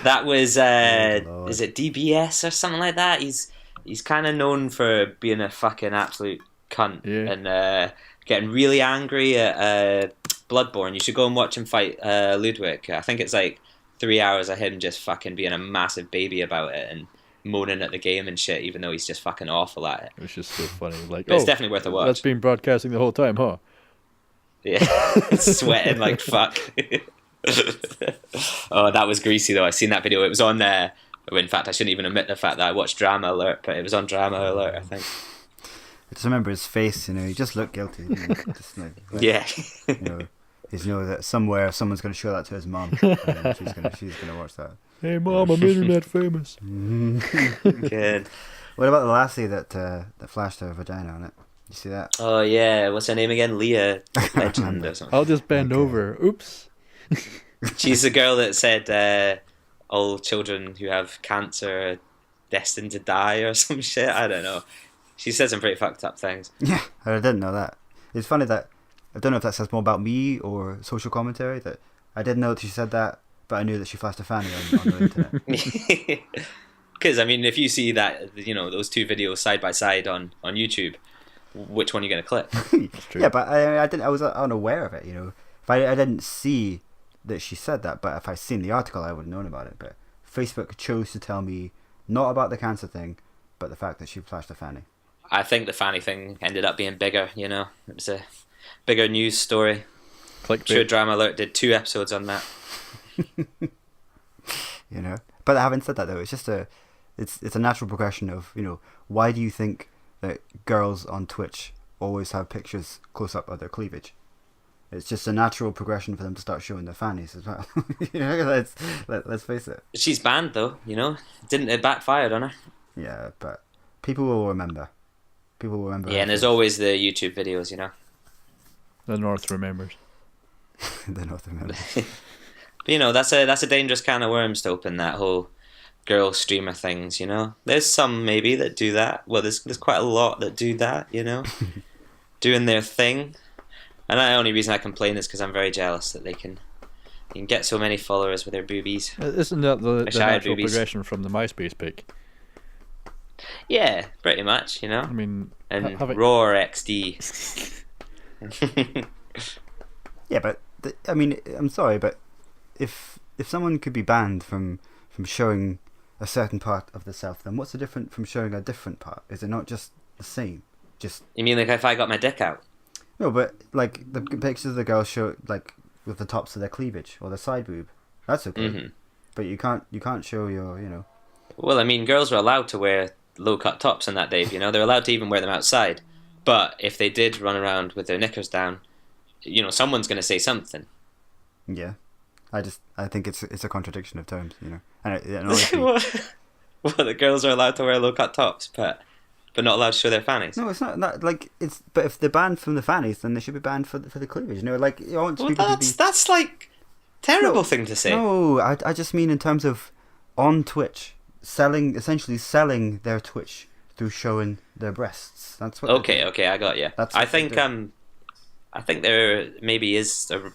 that was is it DBS or something like that? He's kind of known for being a fucking absolute cunt and getting really angry at Bloodborne. You should go and watch him fight Ludwig. I think it's like 3 hours of him just fucking being a massive baby about it and moaning at the game and shit, even though he's just fucking awful at it. It's just so funny. Like, but it's definitely worth a watch. That's been broadcasting the whole time, huh? Yeah, sweating like fuck. Oh, that was greasy though. I seen that video. It was on there. In fact, I shouldn't even admit the fact that I watched Drama Alert, but it was on Drama Alert, I think. I just remember his face, he just looked guilty. Just yeah. He's that somewhere someone's going to show that to his mom, and she's going to watch that. Hey mom, I'm internet famous. Good. What about the lassie that flashed her vagina on it? You see that? Oh yeah, what's her name again? Leah Legend or something. I'll just bend over. Oops. She's the girl that said all children who have cancer are destined to die or some shit. I don't know. She said some pretty fucked up things. Yeah, I didn't know that. It's funny that I don't know if that says more about me or social commentary, that I didn't know that she said that, but I knew that she flashed a fanny on the internet. Because I mean, if you see that, those two videos side by side on YouTube, which one are you going to click? That's true. Yeah, but I was unaware of it. If I didn't see that she said that, but if I seen the article, I would have known about it. But Facebook chose to tell me not about the cancer thing, but the fact that she flashed a fanny. I think the fanny thing ended up being bigger. It was a bigger news story. Clickbait. Sure, Drama Alert did 2 episodes on that. But having said that, though, it's just it's a natural progression of why do you think that girls on Twitch always have pictures close up of their cleavage? It's just a natural progression for them to start showing their fannies as well. Let's face it. She's banned though. Didn't it backfired on her? Yeah, but people will remember. Yeah, and there's always the YouTube videos. The North remembers. The North remembers. But, that's a dangerous can of worms to open, that whole girl streamer things. There's some maybe that do that. Well, there's quite a lot that do that. Doing their thing. And the only reason I complain is because I'm very jealous that they can get so many followers with their boobies. Isn't that the natural progression from the MySpace pic? Yeah, pretty much. I mean, and Roar XD. Yeah, but I'm sorry, but if someone could be banned from showing a certain part of the self, then what's the difference from showing a different part? Is it not just the same? You mean like if I got my dick out? No, but like the pictures of the girls show like with the tops of their cleavage or the side boob, that's okay. Mm-hmm. But you can't show your Well, I mean, girls are allowed to wear low cut tops on that, Dave. They're allowed to even wear them outside. But if they did run around with their knickers down, someone's going to say something. Yeah, I think it's a contradiction of terms, and honestly, well, the girls are allowed to wear low cut tops, but not allowed to show their fannies. No, it's not like it's. But if they're banned from the fannies, then they should be banned for the cleavage. That's like terrible thing to say. No, I just mean in terms of on Twitch essentially selling their Twitch through showing their breasts. That's what. Okay, I got you. I think there maybe is a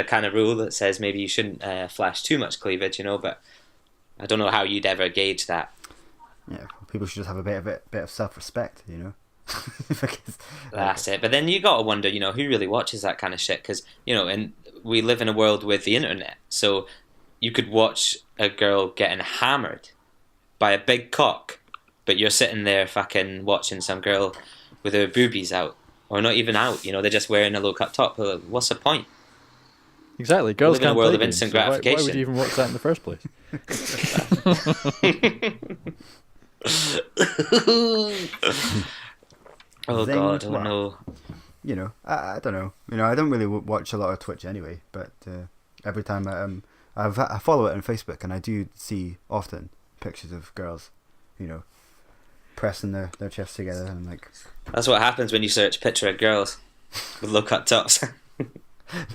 kind of rule that says maybe you shouldn't flash too much cleavage, but I don't know how you'd ever gauge that. Yeah, people should just have a bit of self-respect, That's it. But then you got to wonder, who really watches that kind of shit? Because and we live in a world with the internet, so you could watch a girl getting hammered by a big cock, but you're sitting there fucking watching some girl with her boobies out, or not even out. They're just wearing a low-cut top. What's the point? Exactly. Girls can't live in a world play of games, instant so gratification. why would you even watch that in the first place? Oh God! Oh no! I don't know. I don't really watch a lot of Twitch anyway. But every time I follow it on Facebook, and I do see often pictures of girls, pressing their chests together and like. That's what happens when you search picture of girls with low cut tops.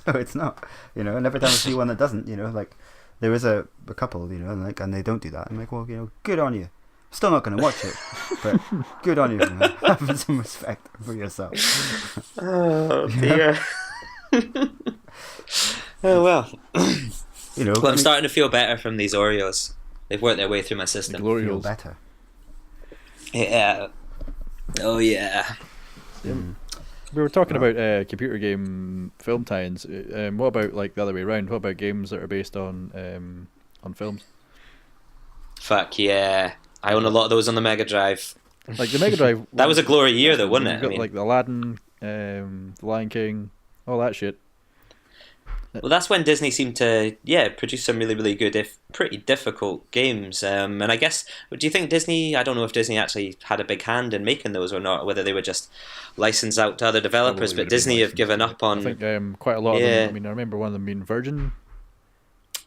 No, it's not. And every time I see one that doesn't, like there is a couple, and they don't do that. I'm like, well, good on you. Still not going to watch it, but good on you, man. Having some respect for yourself. Oh dear. Oh well. Well, I'm starting to feel better from these Oreos. They've worked their way through my system. Feel better. Yeah. Oh yeah. We were talking about computer game film tie-ins. What about like the other way around? What about games that are based on films? Fuck yeah. I own a lot of those on the Mega Drive. Like the Mega Drive. That was a glory year though, wasn't it? Got, like the Aladdin, the Lion King, all that shit. Well, that's when Disney seemed to, produce some really, really good, if pretty difficult games. And I guess, do you think Disney, I don't know if Disney actually had a big hand in making those or not, whether they were just licensed out to other developers, but Disney have given up on... I think quite a lot of them, I mean, I remember one of them being Virgin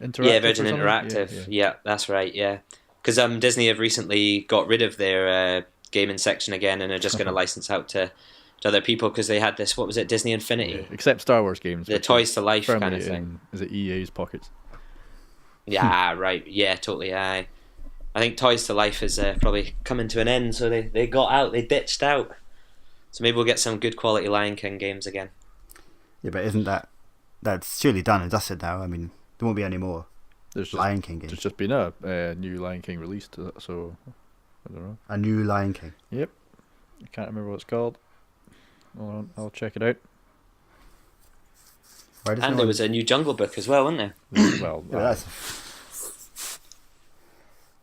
Interactive. Yeah, Virgin Interactive. Yeah, that's right, yeah. Because Disney have recently got rid of their gaming section again and are just going to license out to other people because they had this, what was it, Disney Infinity? Yeah, except Star Wars games. The Toys to Life kind of thing. Is it EA's pockets? Yeah, right. Yeah, totally. I think Toys to Life is probably coming to an end, so they got out, they ditched out. So maybe we'll get some good quality Lion King games again. Yeah, but isn't that's surely done and dusted now? I mean, there won't be any more Lion King game. There's just been a new Lion King released, so I don't know. A new Lion King. Yep. I can't remember what it's called. Hold on, I'll check it out. And there was a new Jungle Book as well, wasn't there? Well, Yeah, that's.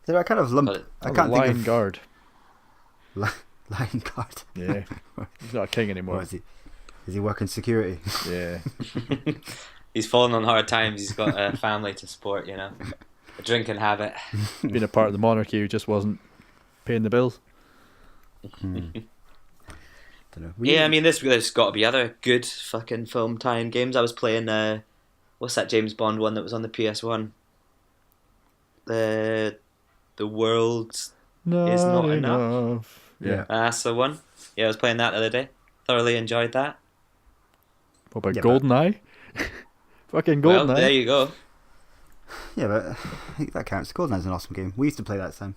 So I kind of lump. I can't think Lion of Guard. Lion Guard. Yeah, he's not a king anymore. What is he? Is he working security? Yeah. He's fallen on hard times. He's got a family to support, you know. A drinking habit. Being a part of the monarchy who just wasn't paying the bills. Don't know. Yeah, I mean, there's got to be other good fucking film tie-in games. I was playing, what's that James Bond one that was on the PS1? The World is Not Enough. Yeah. That's the one. Yeah, I was playing that the other day. Thoroughly enjoyed that. What about Yeah, GoldenEye? Fucking Well, GoldenEye. there you go. Yeah, but I think that counts. GoldenEye's an awesome game. We used to play that, Sam.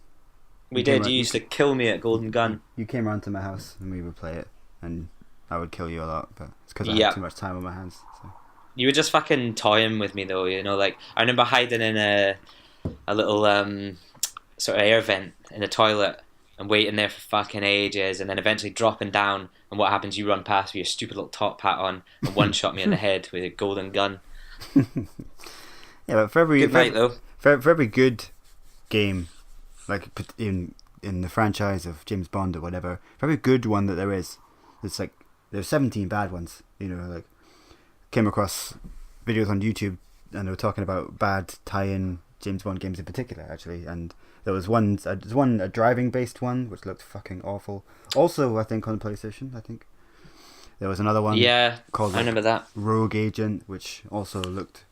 We You came did. around- You used to kill me at Golden Gun. You came around to my house and we would play it, and I would kill you a lot, but it's because I Yeah. had too much time on my hands. So. You were just fucking toying with me though, you know, like I remember hiding in a little sort of air vent in the toilet and waiting there for fucking ages and then eventually dropping down, and what happens, you run past with your stupid little top hat on and one shot me in the head with a golden gun. Yeah, but for every Good night though. for every good game, like in the franchise of James Bond or whatever, for every good one that there is, it's like there's 17 bad ones. You know, like came across videos on YouTube and they were talking about bad tie-in James Bond games in particular, actually, and there was a driving based one which looked fucking awful. Also, I think on PlayStation, I think there was another one. Yeah, called I remember that. Rogue Agent, which also looked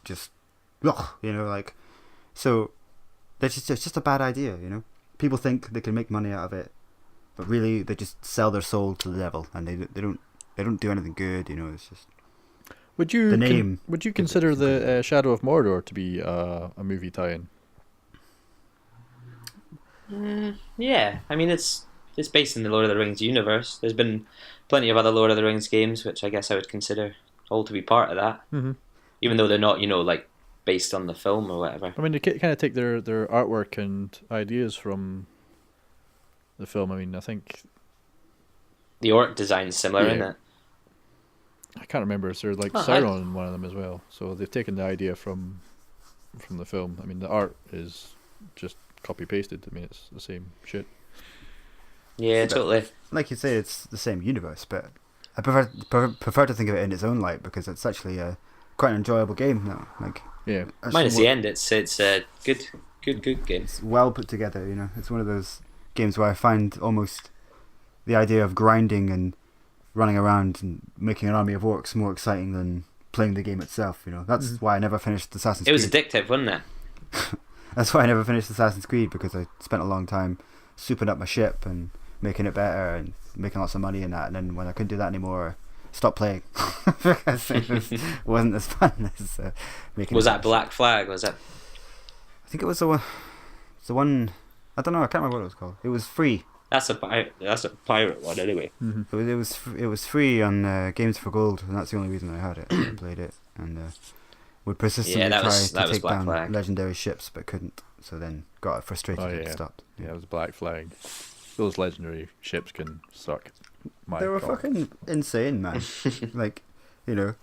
just, ugh, you know, like, so it's just a bad idea, you know. People think they can make money out of it, but really they just sell their soul to the devil, and they don't do anything good, you know. It's just Would you the name. would you consider the Shadow of Mordor to be a movie tie-in? Yeah, I mean it's based in the Lord of the Rings universe. There's been plenty of other Lord of the Rings games, which I guess I would consider all to be part of that, even though they're not, you know, like based on the film or whatever. I mean, they kind of take their artwork and ideas from the film. I mean, I think The orc design's similar, Yeah. isn't it? I can't remember. Is there like Oh, Sauron in one of them as well? So they've taken the idea from the film. I mean, the art is just copy pasted. I mean, it's the same shit. Yeah, totally. Like you say, it's the same universe, but I prefer to think of it in its own light, because it's actually quite an enjoyable game now. Like, Yeah. Minus the end, it's a good game. it's well put together, you know. It's one of those games where I find almost the idea of grinding and running around and making an army of orcs more exciting than playing the game itself, you know. That's why I never finished Assassin's It was Creed. addictive, wasn't it? That's why I never finished Assassin's Creed, because I spent a long time souping up my ship and making it better and making lots of money in that, and then when I couldn't do that anymore, I stopped playing because it wasn't as fun as making. Was it that Black Flag? Was that? I think it was the one. I don't know. I can't remember what it was called. It was free. That's a pirate one anyway. It was free on Games for Gold, and that's the only reason I had it. I played it and would persistently Yeah, that try was to take Black down Flag. legendary ships, but couldn't. So then got frustrated Oh, and yeah. stopped. Yeah, it was Black Flag. Those legendary ships can suck. They were God. fucking insane, man. Like, you know,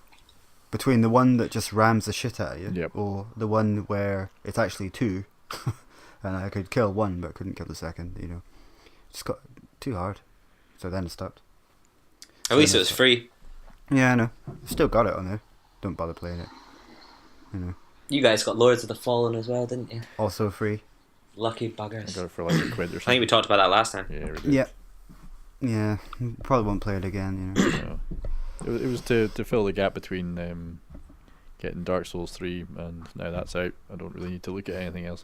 between the one that just rams the shit out of you, Yep. or the one where it's actually two, and I could kill one but couldn't kill the second, you know. Just got too hard. So then it stopped. At least it was free. Yeah, I know. Still got it on there. Don't bother playing it. You know. You guys got Lords of the Fallen as well, didn't you? Also free. Lucky I buggers. got it for like a quid or I think something. we talked about that last time. Yeah, we did. Yeah. Yeah. Probably won't play it again, you know. No. It was to fill the gap between getting Dark Souls 3 and now that's out. I don't really need to look at anything else.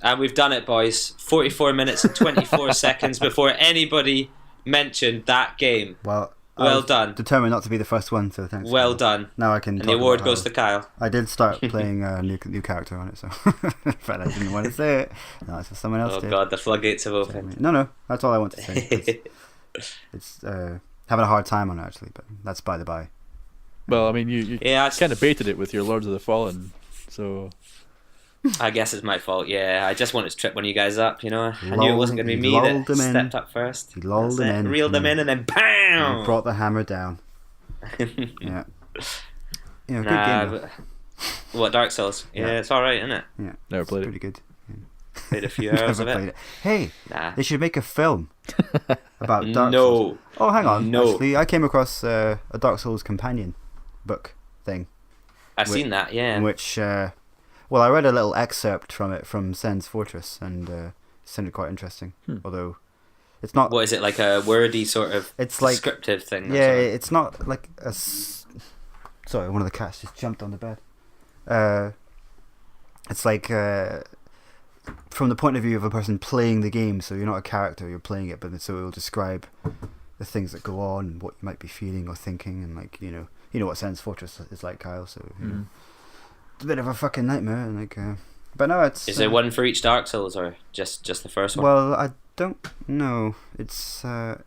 And we've done it, boys. 44 minutes and 24 seconds before anybody mentioned that game. Well, I Well was done. determined not to be the first one, so thanks. Well done. Now I can. And talk the award about goes how to Kyle. I did start playing a new character on it, so but I didn't want to say it. No, it's for someone else. Oh did. god, the floodgates have opened. No, that's all I want to say. It's having a hard time on it actually, but that's by the by. Well, I mean, you Yeah, kind of baited it with your Lords of the Fallen So I guess it's my fault. Yeah, I just wanted to trip one of you guys up. I knew it wasn't going to be me that stepped up first. He lulled them in. Reeled them in, and then bam! He brought the hammer down. Yeah. Good Nah, game. what, Dark Souls? Yeah, it's all right, isn't it? Yeah, never played it. Pretty good. Played a few hours Never of played it. Hey, Nah. they should make a film about Dark Souls. Oh, hang on. No. Actually, I came across a Dark Souls companion book thing. I've seen that, yeah. In which, I read a little excerpt from it from Sen's Fortress, and it sounded quite interesting. Although, it's not. What is it, like a wordy sort of descriptive thing? Yeah, it's not like a. Sorry, one of the cats just jumped on the bed. It's like from the point of view of a person playing the game, so you're not a character, you're playing it, but so it will describe the things that go on and what you might be feeling or thinking, and like you know what Sen's Fortress is like, Kyle. So it's a bit of a fucking nightmare, and like, but no, it's. Is there one for each Dark Souls, or just the first one? Well, I don't know. It's that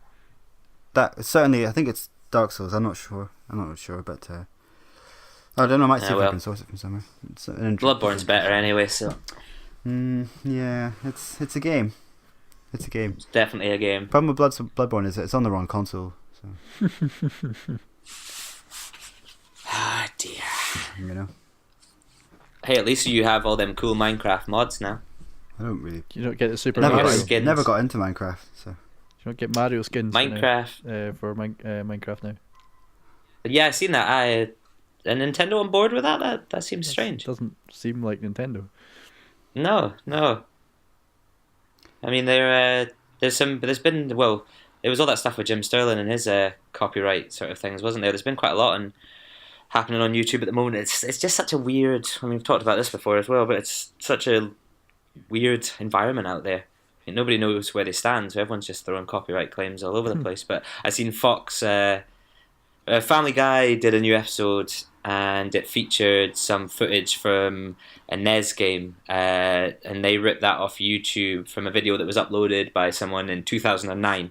certainly. I think it's Dark Souls. I'm not sure, but I don't know. I might see if I can source it from somewhere. It's Bloodborne's better anyway, so. Yeah, it's a game. It's a game. It's definitely a game. Problem with Bloodborne is it's on the wrong console. So. Ah, dear. Hey, at least you have all them cool Minecraft mods now. I don't really. you don't get the Super Never Mario. skins. never got into Minecraft, so. You don't get Mario skins. Minecraft. For Minecraft now. Yeah, I've seen that. A Nintendo on board with that? That seems strange. Doesn't seem like Nintendo. No. I mean, there's been it was all that stuff with Jim Sterling and his copyright sort of things, wasn't there? There's been quite a lot happening on YouTube at the moment. It's just such a weird. I mean, we've talked about this before as well, but it's such a weird environment out there. I mean, nobody knows where they stand, so everyone's just throwing copyright claims all over the place. But I've seen Fox, Family Guy did a new episode, and it featured some footage from a NES game, and they ripped that off YouTube from a video that was uploaded by someone in 2009.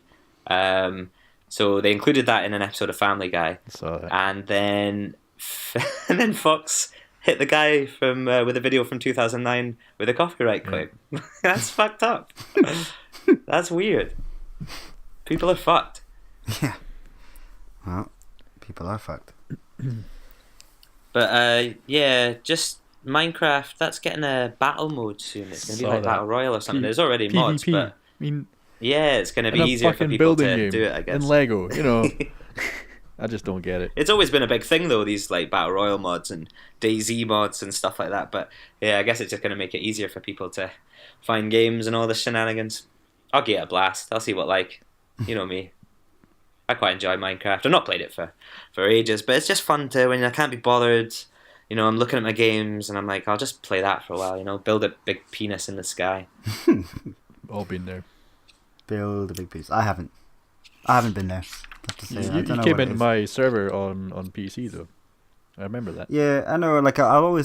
So they included that in an episode of Family Guy, and then Fox hit the guy from with a video from 2009 with a copyright claim. That's fucked up. That's weird. People are fucked. Yeah. Well, people are fucked. But just Minecraft. That's getting a battle mode soon. It's going to be like Battle Royale or something. There's already mods, but I mean, yeah, it's going to be easier for people to do it, I guess. In Lego, I just don't get it. It's always been a big thing though, these like Battle Royale mods and DayZ mods and stuff like that. But yeah, I guess it's just going to make it easier for people to find games and all the shenanigans. I'll get a blast. I'll see what you know me. I quite enjoy Minecraft. I've not played it for ages, but it's just fun to when I can't be bothered. I'm looking at my games and I'm like, I'll just play that for a while. Build a big penis in the sky. All been there. Build a big piece. I haven't been there. I have to say. You came into my server on PC though. I remember that. Yeah, I know. Like I'll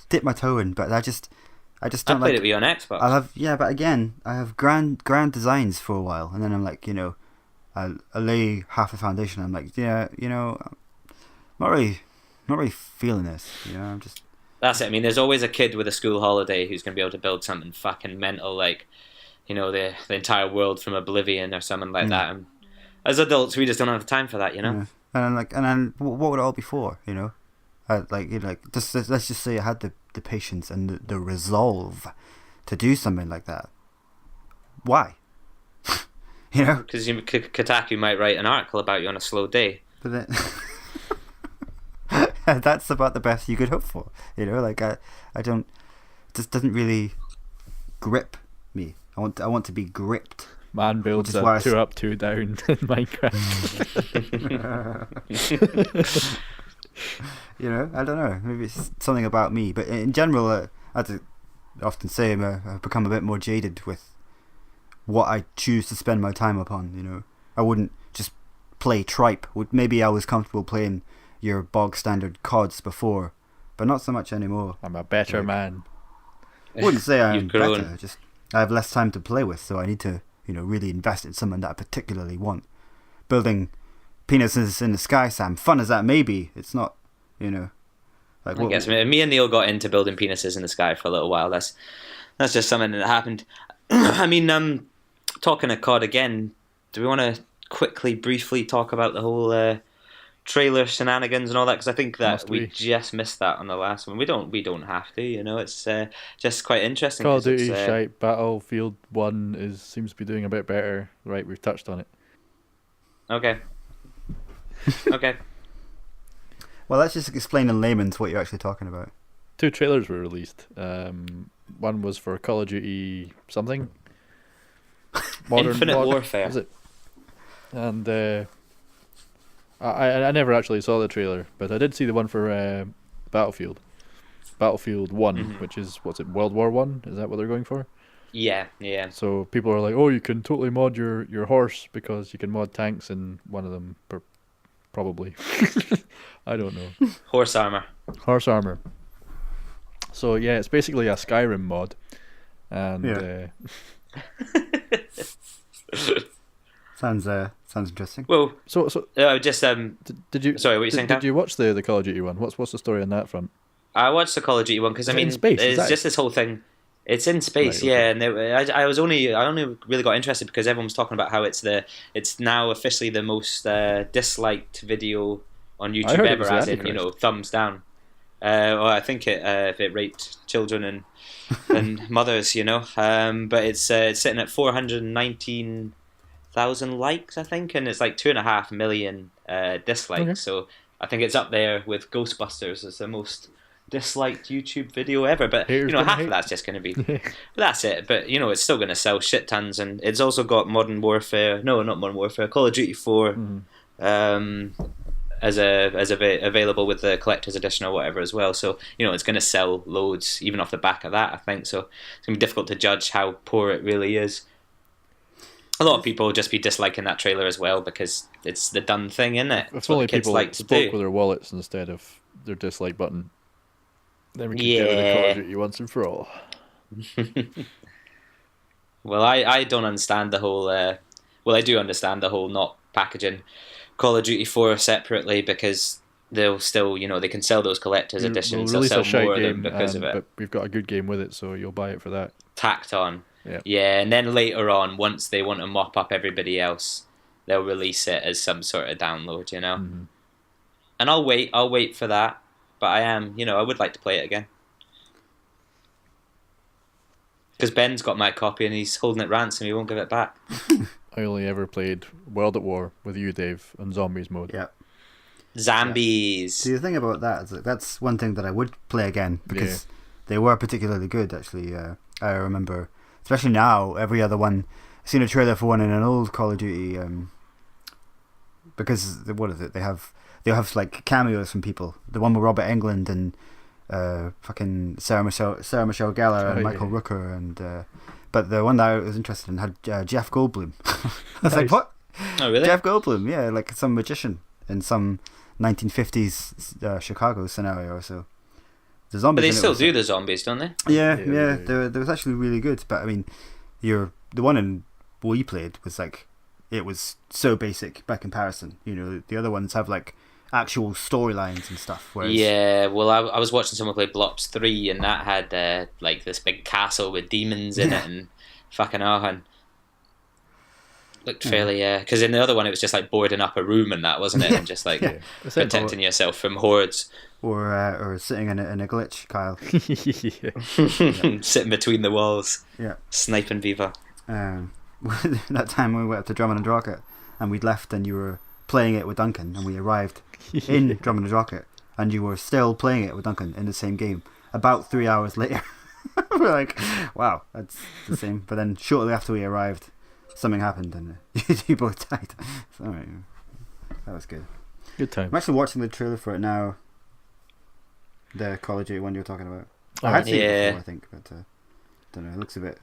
dip my toe in, but I just don't. I played it with you on Xbox. But again, I have grand designs for a while, and then I'm like, I lay half the foundation. I'm like, I'm not really feeling this. I'm just. That's it. I mean, there's always a kid with a school holiday who's going to be able to build something fucking mental, like, the entire world from Oblivion or something like that. And as adults, we just don't have the time for that, Yeah. And then what would it all be for? Let's just say I had the patience and the resolve to do something like that. Why? Because Kotaku might write an article about you on a slow day. But then that's about the best you could hope for. I don't. It just doesn't really grip me. I want to be gripped. Man builds a 2 up, 2 down in Minecraft. I don't know. Maybe it's something about me, but in general, I often say I've become a bit more jaded with what I choose to spend my time upon. I wouldn't just play tripe. Maybe I was comfortable playing your bog standard CODs before, but not so much anymore. I'm a better man. I wouldn't say I'm better. Just I have less time to play with, so I need to really invest in something that I particularly want. Building penises in the sky, Sam. Fun as that may be, it's not. Like, I guess me and Neil got into building penises in the sky for a little while. That's just something that happened. I mean, talking of COD again, do we want to quickly, briefly talk about the whole trailer shenanigans and all that? Because I think that we just missed that on the last one. We don't have to. It's just quite interesting. Call of Duty shite. Battlefield 1 seems to be doing a bit better. Right, we've touched on it. Okay. Okay. Well, let's just explain in layman's what you're actually talking about. 2 trailers were released. One was for Call of Duty something. Infinite Warfare. Was it? And I never actually saw the trailer, but I did see the one for Battlefield 1, which is, what's it, World War 1? Is that what they're going for? Yeah. So people are like, oh, you can totally mod your horse because you can mod tanks in one of them, probably. I don't know. Horse armor. So yeah, it's basically a Skyrim mod, and sounds interesting. Well, so just did you? Sorry, what you saying? Did you watch the Call of Duty one? What's the story on that front? I watched the Call of Duty one because I mean, in space, it's just this whole thing. It's in space, right, okay. Yeah, and I only really got interested because everyone was talking about how it's now officially the most disliked video on YouTube ever, as in thumbs down. Well, I think it raped children and mothers, but it's sitting at 419,000 likes, I think, and it's like 2.5 million dislikes. Okay. So I think it's up there with Ghostbusters as the most disliked YouTube video ever. But half of that's just going to be that's it. But it's still going to sell shit tons, and it's also got Modern Warfare. No, not Modern Warfare. Call of Duty 4. As available with the collector's edition or whatever as well. So it's going to sell loads even off the back of that, I think. So it's going to be difficult to judge how poor it really is. A lot of people will just be disliking that trailer as well because it's the done thing, isn't it? If only people spoke with their wallets instead of their dislike button, then we can get rid of Call of Duty once and for all. Well, I don't understand the whole. Well, I do understand the whole not packaging Call of Duty 4 separately because they'll still, they can sell those collector's editions. We'll they'll sell a more game, of them because of it. But we've got a good game with it, so you'll buy it for that. Tacked on. Yeah, and then later on, once they want to mop up everybody else, they'll release it as some sort of download, Mm-hmm. And I'll wait for that. But I would like to play it again. Because Ben's got my copy and he's holding it ransom, he won't give it back. I only ever played World at War with you, Dave, and Zombies mode. Yeah. Zombies. See, the thing about that is that's one thing that I would play again because they were particularly good, actually. I remember, especially now, every other one. I've seen a trailer for one in an old Call of Duty because, what is it? They'll have like cameos from people. The one with Robert Englund and fucking Sarah Michelle Gellar and Michael Rooker and... But the one that I was interested in had Jeff Goldblum. I was like, what? Oh, really? Jeff Goldblum, yeah, like some magician in some 1950s Chicago scenario or so. The zombies. But they still do the zombies, don't they? Yeah. There was actually really good. But I mean, the one in we played was like, it was so basic by comparison. The other ones have like actual storylines and stuff. Whereas... Yeah, well, I was watching someone play Blops 3 and that had like this big castle with demons in it and fucking and looked fairly, because in the other one it was just like boarding up a room and that, wasn't it? And just like protecting yourself from hordes. Or sitting in a glitch, Kyle. Sitting between the walls. Yeah. Sniping Viva. That time we went up to Drummond and Rocket and we'd left and you were playing it with Duncan and we arrived in Drummond and Rocket and you were still playing it with Duncan in the same game about 3 hours later. We're like, wow, that's the same. But then shortly after we arrived, something happened and you both died. So, that was good. Good time. I'm actually watching the trailer for it now. The Call of Duty one you were talking about. I had seen it before, I think, but don't know. It looks a bit.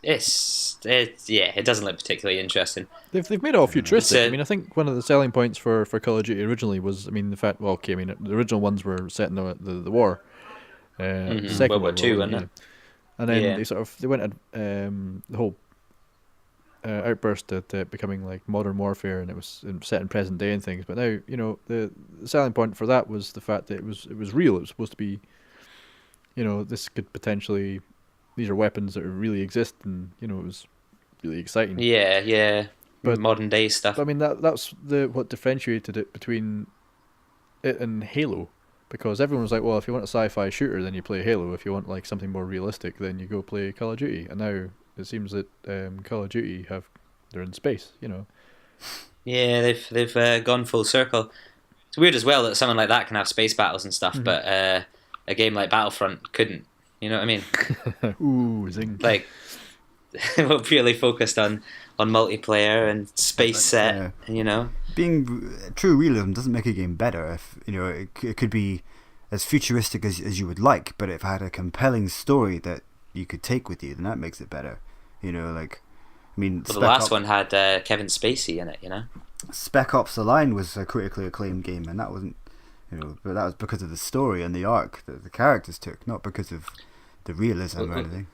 It doesn't look particularly interesting. They've made it all futuristic. I mean, I think one of the selling points for Call of Duty originally was, the fact. Well, okay, the original ones were set in the war, Second World War II, wasn't it? And then they went at the whole outburst at becoming like Modern Warfare, and it was set in present day and things. But now, the selling point for that was the fact that it was real. It was supposed to be, this could potentially, these are weapons that really exist, and it was really exciting. Yeah. But modern day stuff. I mean, that's what differentiated it between it and Halo, because everyone was like, well, if you want a sci-fi shooter, then you play Halo. If you want like something more realistic, then you go play Call of Duty. And now it seems that Call of Duty they're in space. Yeah, they've gone full circle. It's weird as well that someone like that can have space battles and stuff, but a game like Battlefront couldn't. You know what I mean? Ooh, zing! Like, we're purely focused on multiplayer and space set. Being true realism doesn't make a game better. If it could be as futuristic as you would like, but if it had a compelling story that you could take with you, then that makes it better. The last one had Kevin Spacey in it. Spec Ops: The Line was a critically acclaimed game, and that wasn't, but that was because of the story and the arc that the characters took, not because of the realism or anything.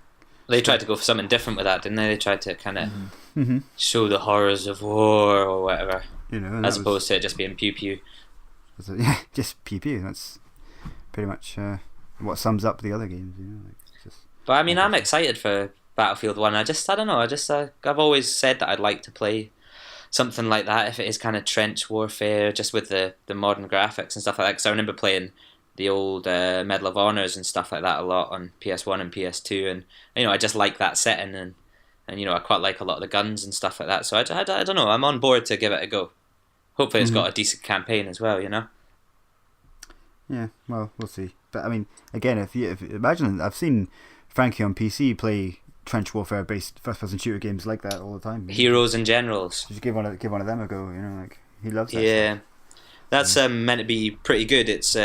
They tried to go for something different with that, didn't they? They tried to kind of show the horrors of war or whatever, as opposed to it just being pew pew. Yeah, just pew pew. That's pretty much what sums up the other games. But I mean, I'm excited for Battlefield 1. I don't know. I've always said that I'd like to play something like that if it is kind of trench warfare, just with the modern graphics and stuff like that. Because I remember playing the old Medal of Honors and stuff like that a lot on PS1 and PS2, and I just like that setting, and I quite like a lot of the guns and stuff like that. So I don't know. I'm on board to give it a go. Hopefully, it's got a decent campaign as well. Yeah, well, we'll see. But I mean, again, if imagine, I've seen Frankie on PC play trench warfare based first person shooter games like that all the time. Heroes and Generals. Just give one of them a go. He loves that. Yeah, stuff. That's meant to be pretty good. It's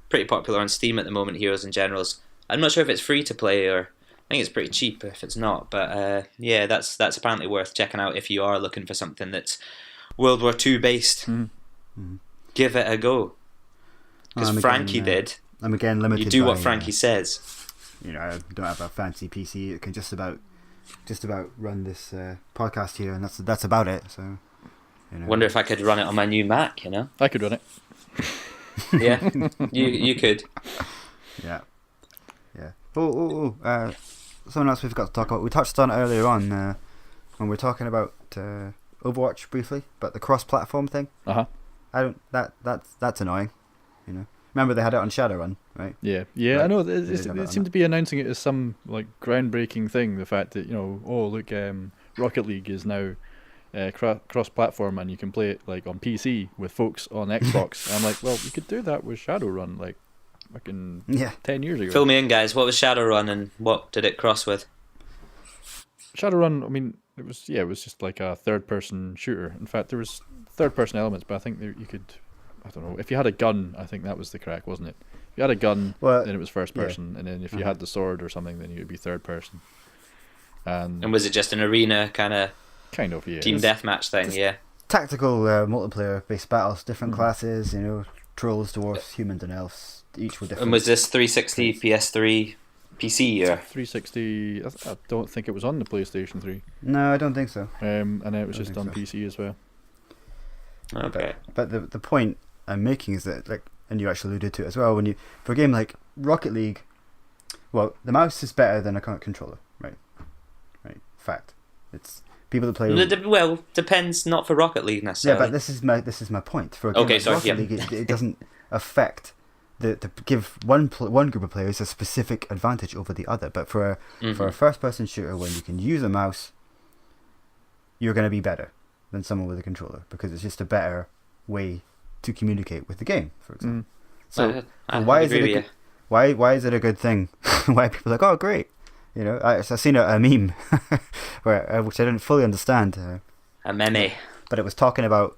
pretty popular on Steam at the moment. Heroes and Generals. I'm not sure if it's free to play, or I think it's pretty cheap if it's not. But yeah, that's apparently worth checking out if you are looking for something that's World War II based. Give it a go. Because Frankie did. I'm again limited. You do what Frankie says. I don't have a fancy PC. It can just about run this podcast here, and that's about it. So, Wonder if I could run it on my new Mac. I could run it. Yeah, you could. Yeah. Something else we've got to talk about. We touched on it earlier on when we were talking about Overwatch briefly, but the cross-platform thing. That's annoying. Remember they had it on Shadowrun, right? Yeah. I know. They seem to be announcing it as some like groundbreaking thing. The fact that look, Rocket League is now cross-platform, and you can play it like on PC with folks on Xbox. And I'm like, well, you could do that with Shadowrun, like fucking 10 years ago. Fill me in, guys. What was Shadowrun, and what did it cross with? Shadowrun, I mean, it was just like a third-person shooter. In fact, there was third-person elements, but I think you could. I don't know. If you had a gun, I think that was the crack, wasn't it? If you had a gun, then it was first person, and then if you had the sword or something, then you would be third person. And was it just an arena kind of team deathmatch thing? Yeah. Tactical multiplayer based battles, different classes, trolls, dwarves, humans, and elves. Each were different. And was this 360, PS3, PC, or 360? I don't think it was on the PlayStation 3. No, I don't think so. And it was just on PC as well. Okay. But the point I'm making is that, like, and you actually alluded to it as well, for a game like Rocket League, well, the mouse is better than a controller, right? Fact. It's people that play. Well, depends. Not for Rocket League necessarily. Yeah, but this is my point. For a game like Rocket League, it doesn't affect to give one group of players a specific advantage over the other. But for a first-person shooter, when you can use a mouse, you're going to be better than someone with a controller, because it's just a better way to communicate with the game, for example. So why is it a good thing? Why are people like, oh, great? I've seen a meme which I didn't fully understand. A meme. But it was talking about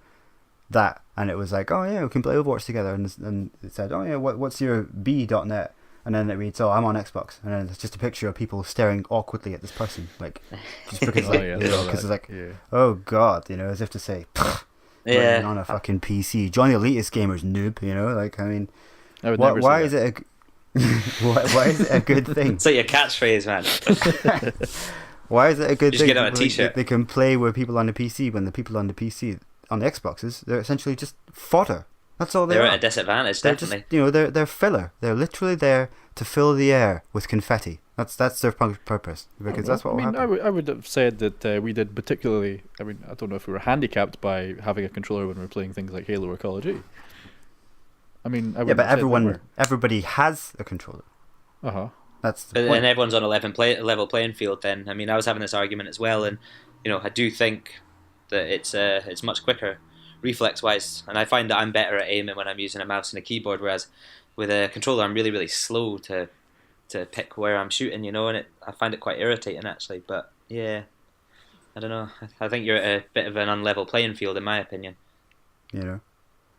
that, and it was like, oh yeah, we can play Overwatch together, and it said, oh yeah, what's your B.net? And then it reads, oh, I'm on Xbox, and then it's just a picture of people staring awkwardly at this person, like, just because, because it's like, oh god, as if to say, running on a fucking PC, join the elitist gamers, noob, like, I mean, why is it why is it a good thing? It's like your catchphrase, man. Why is it a good Just thing? get on a People, like, t-shirt. they can play with people on the PC when the people on the PC on the Xboxes, they're essentially just fodder. That's all they They're are. at a disadvantage, They're definitely. just, they're filler. They're literally there to fill the air with confetti. That's their purpose, because that's what will happen. I would have said that we did particularly. I mean, I don't know if we were handicapped by having a controller when we were playing things like Halo or Call of Duty. I mean, yeah, but everybody has a controller. That's the point. And everyone's on a level playing field then. I mean, I was having this argument as well, and I do think that it's much quicker reflex-wise, and I find that I'm better at aiming when I'm using a mouse and a keyboard, whereas with a controller I'm really, really slow to pick where I'm shooting, and I find it quite irritating actually. But yeah, I don't know. I think you're at a bit of an unlevel playing field in my opinion. But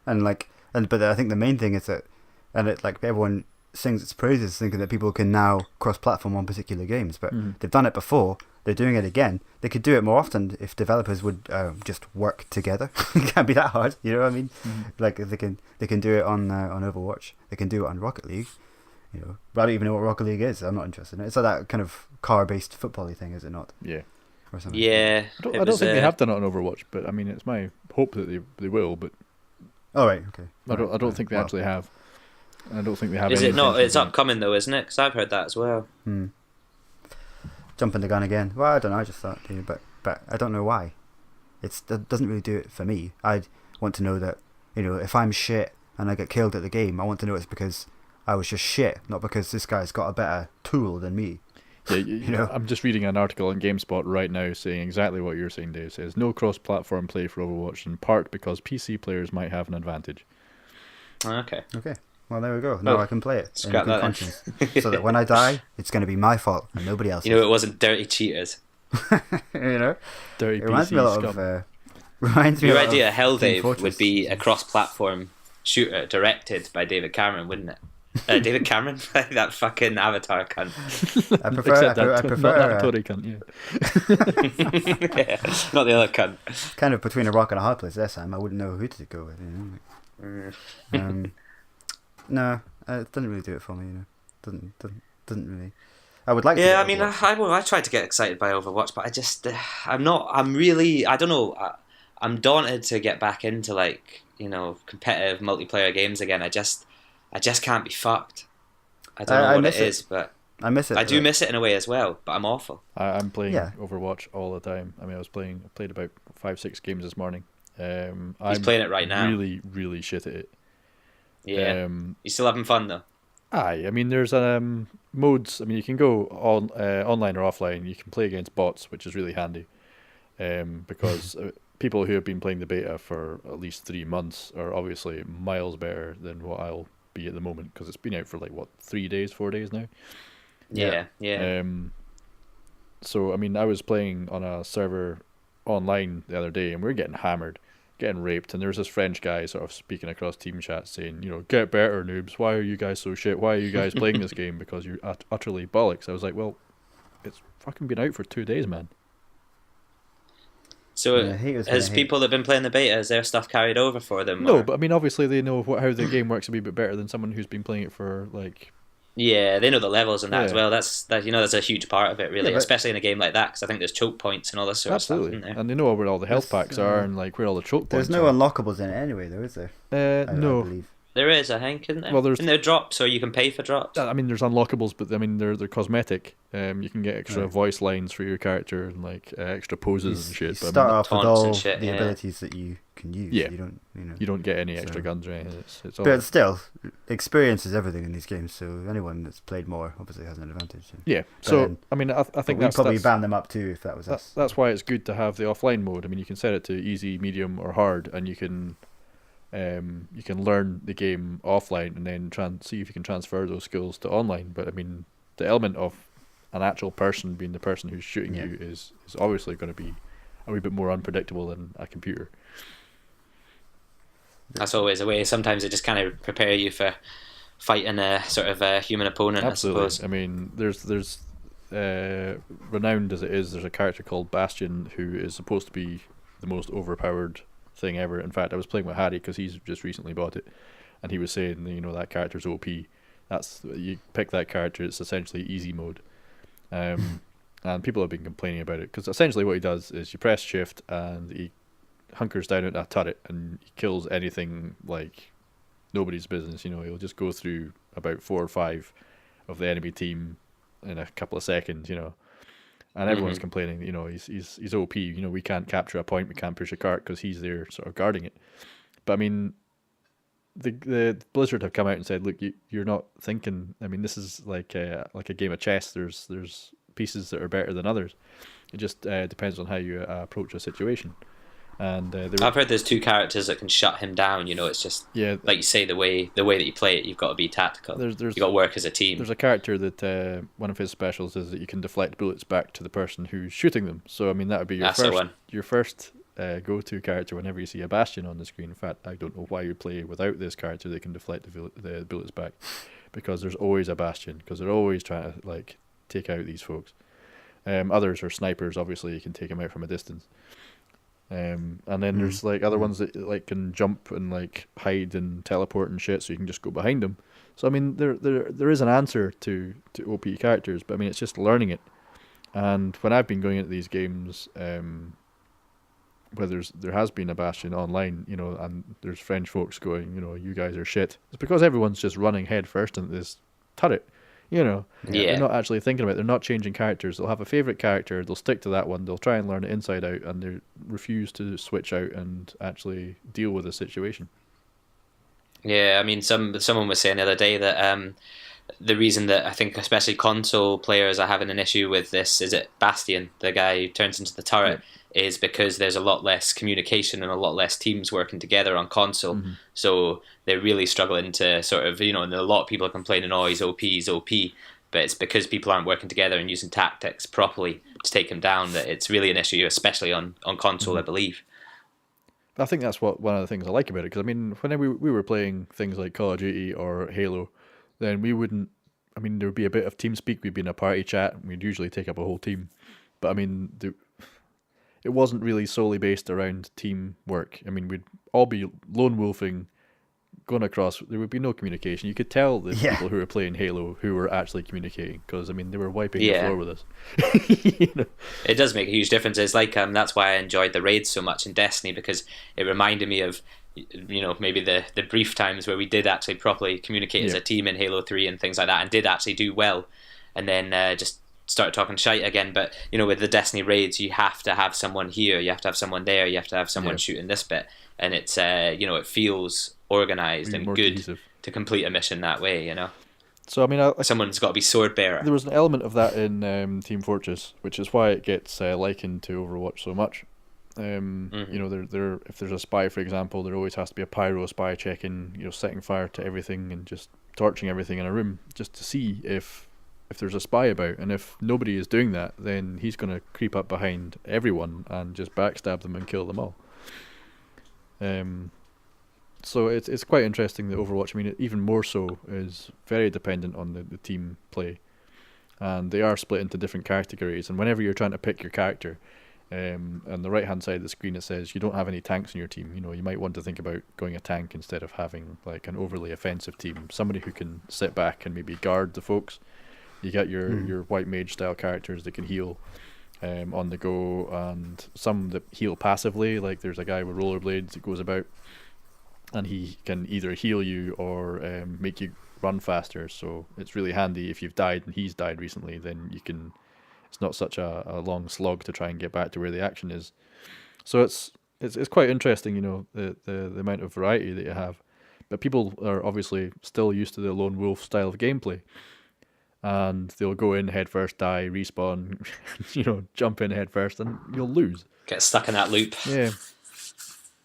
I think the main thing is that, and everyone sings its praises thinking that people can now cross-platform on particular games, but they've done it before. They're doing it again. They could do it more often if developers would just work together. It can't be that hard, you know what I mean? Like if they can do it on Overwatch. They can do it on Rocket League. But I don't even know what Rocket League is. I'm not interested in it. It's like that kind of car-based football-y thing, is it not? Yeah. Or something. Yeah. I don't think they have done it on Overwatch, but I mean, it's my hope that they will. But oh right, okay. I don't think they actually have. I don't think they have. Is any it not? intention It's of doing upcoming though, isn't it? Because I've heard that as well. Jumping the gun again. Well, I don't know. I just thought, but I don't know why. It doesn't really do it for me. I want to know that if I'm shit and I get killed at the game, I want to know it's because I was just shit, not because this guy's got a better tool than me. Yeah, I'm just reading an article on GameSpot right now saying exactly what you're saying, Dave. It says no cross-platform play for Overwatch, in part because PC players might have an advantage. Okay. Well, there we go. Now I can play it in Scrap good that conscience. So that when I die, it's going to be my fault and nobody else's. It wasn't dirty cheaters. Dirty it reminds PC me a lot scum. of. Reminds me Your a lot idea, of Hell Team Dave, Fortress. would be a cross-platform shooter directed by David Cameron, wouldn't it? David Cameron, that fucking Avatar cunt. I prefer. Except I that, prefer. not that Tory cunt, yeah. Yeah, not the other cunt. Kind of between a rock and a hard place. This time, I wouldn't know who to go with. No, it doesn't really do it for me. Doesn't really. I would like to. Yeah, I mean, I tried to get excited by Overwatch, but I just, I'm not. I'm really, I don't know. I'm daunted to get back into competitive multiplayer games again. I just can't be fucked. I don't know what it is, but I miss it. I do miss it in a way as well. But I'm awful. I'm playing Overwatch all the time. I mean, I played about 5-6 games this morning. He's playing it right now. Really, really shit at it. Yeah. You still having fun though? Aye, I mean, there's modes. I mean, you can go on online or offline. You can play against bots, which is really handy, because people who have been playing the beta for at least 3 months are obviously miles better than what I'll be at the moment, because it's been out for 4 days now. Yeah. So I mean, I was playing on a server online the other day, and we were getting hammered, getting raped, and there was this French guy sort of speaking across team chat saying, get better, noobs. Why are you guys so shit? Why are you guys playing this game? Because you're utterly bollocks. I was like, well, it's fucking been out for 2 days, man. So has people that have been playing the beta, is their stuff carried over for them? No, but I mean, obviously they know how the game works a wee bit better than someone who's been playing it for Yeah, they know the levels and that as well. That's a huge part of it, really, especially in a game like that, because I think there's choke points and all this sort of stuff in there. And they know where all the health packs are and where all the choke points are. There's no unlockables in it anyway, though, is there? No. I believe. There is, I think, isn't there? Well, isn't there drops, or you can pay for drops? I mean, there's unlockables, but I mean, they're cosmetic. You can get extra voice lines for your character and extra poses and shit. You but start off with all shit, the abilities that you can use. Yeah. You don't get any extra guns or anything. It's all. But still, experience is everything in these games. So anyone that's played more obviously has an advantage. Yeah. So I mean, I think we'd probably ban them up too if that was us. That's why it's good to have the offline mode. I mean, you can set it to easy, medium, or hard, and you can learn the game offline and then see if you can transfer those skills to online. But I mean, the element of an actual person being the person who's shooting you is obviously going to be a wee bit more unpredictable than a computer. That's always a way. Sometimes they just kind of prepare you for fighting a sort of a human opponent. Absolutely. I suppose. I mean, there's renowned as it is, there's a character called Bastion who is supposed to be the most overpowered thing ever. In fact, I was playing with Harry because he's just recently bought it, and he was saying, that character's OP. You pick that character, it's essentially easy mode. and people have been complaining about it because essentially what he does is you press shift and he hunkers down at a turret and he kills anything like nobody's business. He'll just go through about 4 or 5 of the enemy team in a couple of seconds. And everyone's complaining. He's OP. We can't capture a point, we can't push a cart because he's there sort of guarding it. But I mean, the Blizzard have come out and said, look, you're not thinking. I mean, this is like a game of chess. There's pieces that are better than others. It just depends on how you approach a situation. And I've heard there's 2 characters that can shut him down. It's just like you say, the way that you play it, you've got to be tactical. You've got to work as a team. There's a character that one of his specials is that you can deflect bullets back to the person who's shooting them. So I mean, that would be your first go-to character whenever you see a Bastion on the screen. In fact, I don't know why you play without this character that can deflect the bullets back, because there's always a Bastion, because they're always trying to like take out these folks. Others are snipers. Obviously, you can take them out from a distance. And then there's like other ones that like can jump and like hide and teleport and shit, so you can just go behind them. So I mean, there is an answer to OP characters, but I mean, it's just learning it. And when I've been going into these games, where there has been a Bastion online, and there's French folks going, you guys are shit. It's because everyone's just running head first into this turret. They're not actually thinking about it. They're not changing characters. They'll have a favourite character, they'll stick to that one, they'll try and learn it inside out, and they refuse to switch out and actually deal with the situation. Yeah, I mean, someone was saying the other day that the reason that I think especially console players are having an issue with this, is it Bastion, the guy who turns into the turret, is because there's a lot less communication and a lot less teams working together on console. So they're really struggling to sort of, and a lot of people are complaining, oh, he's OP, but it's because people aren't working together and using tactics properly to take him down that it's really an issue, especially on console, I believe. I think that's one of the things I like about it, because I mean, whenever we were playing things like Call of Duty or Halo, then there would be a bit of team speak. We'd be in a party chat, and we'd usually take up a whole team. But I mean, it wasn't really solely based around teamwork. I mean, we'd all be lone wolfing, going across. There would be no communication. You could tell the people who were playing Halo who were actually communicating, because I mean, they were wiping the floor with us. It does make a huge difference. It's like that's why I enjoyed the raids so much in Destiny, because it reminded me of maybe the brief times where we did actually properly communicate as a team in Halo 3 and things like that, and did actually do well, and then just started talking shite again. But with the Destiny raids, you have to have someone here, you have to have someone there, you have to have someone shooting this bit, and it's it feels organized and good cohesive to complete a mission that way. So I mean, someone's got to be sword bearer. There was an element of that in Team Fortress, which is why it gets likened to Overwatch so much. If there's a spy, for example, there always has to be a pyro spy checking, setting fire to everything and just torching everything in a room just to see if there's a spy about. And if nobody is doing that, then he's going to creep up behind everyone and just backstab them and kill them all. So it's quite interesting that Overwatch, I mean, even more so, is very dependent on the team play, and they are split into different categories. And whenever you're trying to pick your character, on the right hand side of the screen it says you don't have any tanks in your team. You might want to think about going a tank instead of having like an overly offensive team, somebody who can sit back and maybe guard the folks. You get your white mage style characters that can heal on the go, and some that heal passively, like there's a guy with rollerblades that goes about and he can either heal you or make you run faster. So it's really handy if you've died, and he's died recently, then you can, it's not such a long slog to try and get back to where the action is. So it's quite interesting, the amount of variety that you have. But people are obviously still used to the lone wolf style of gameplay, and they'll go in head first, die, respawn, jump in head first, and you'll lose. Get stuck in that loop. Yeah.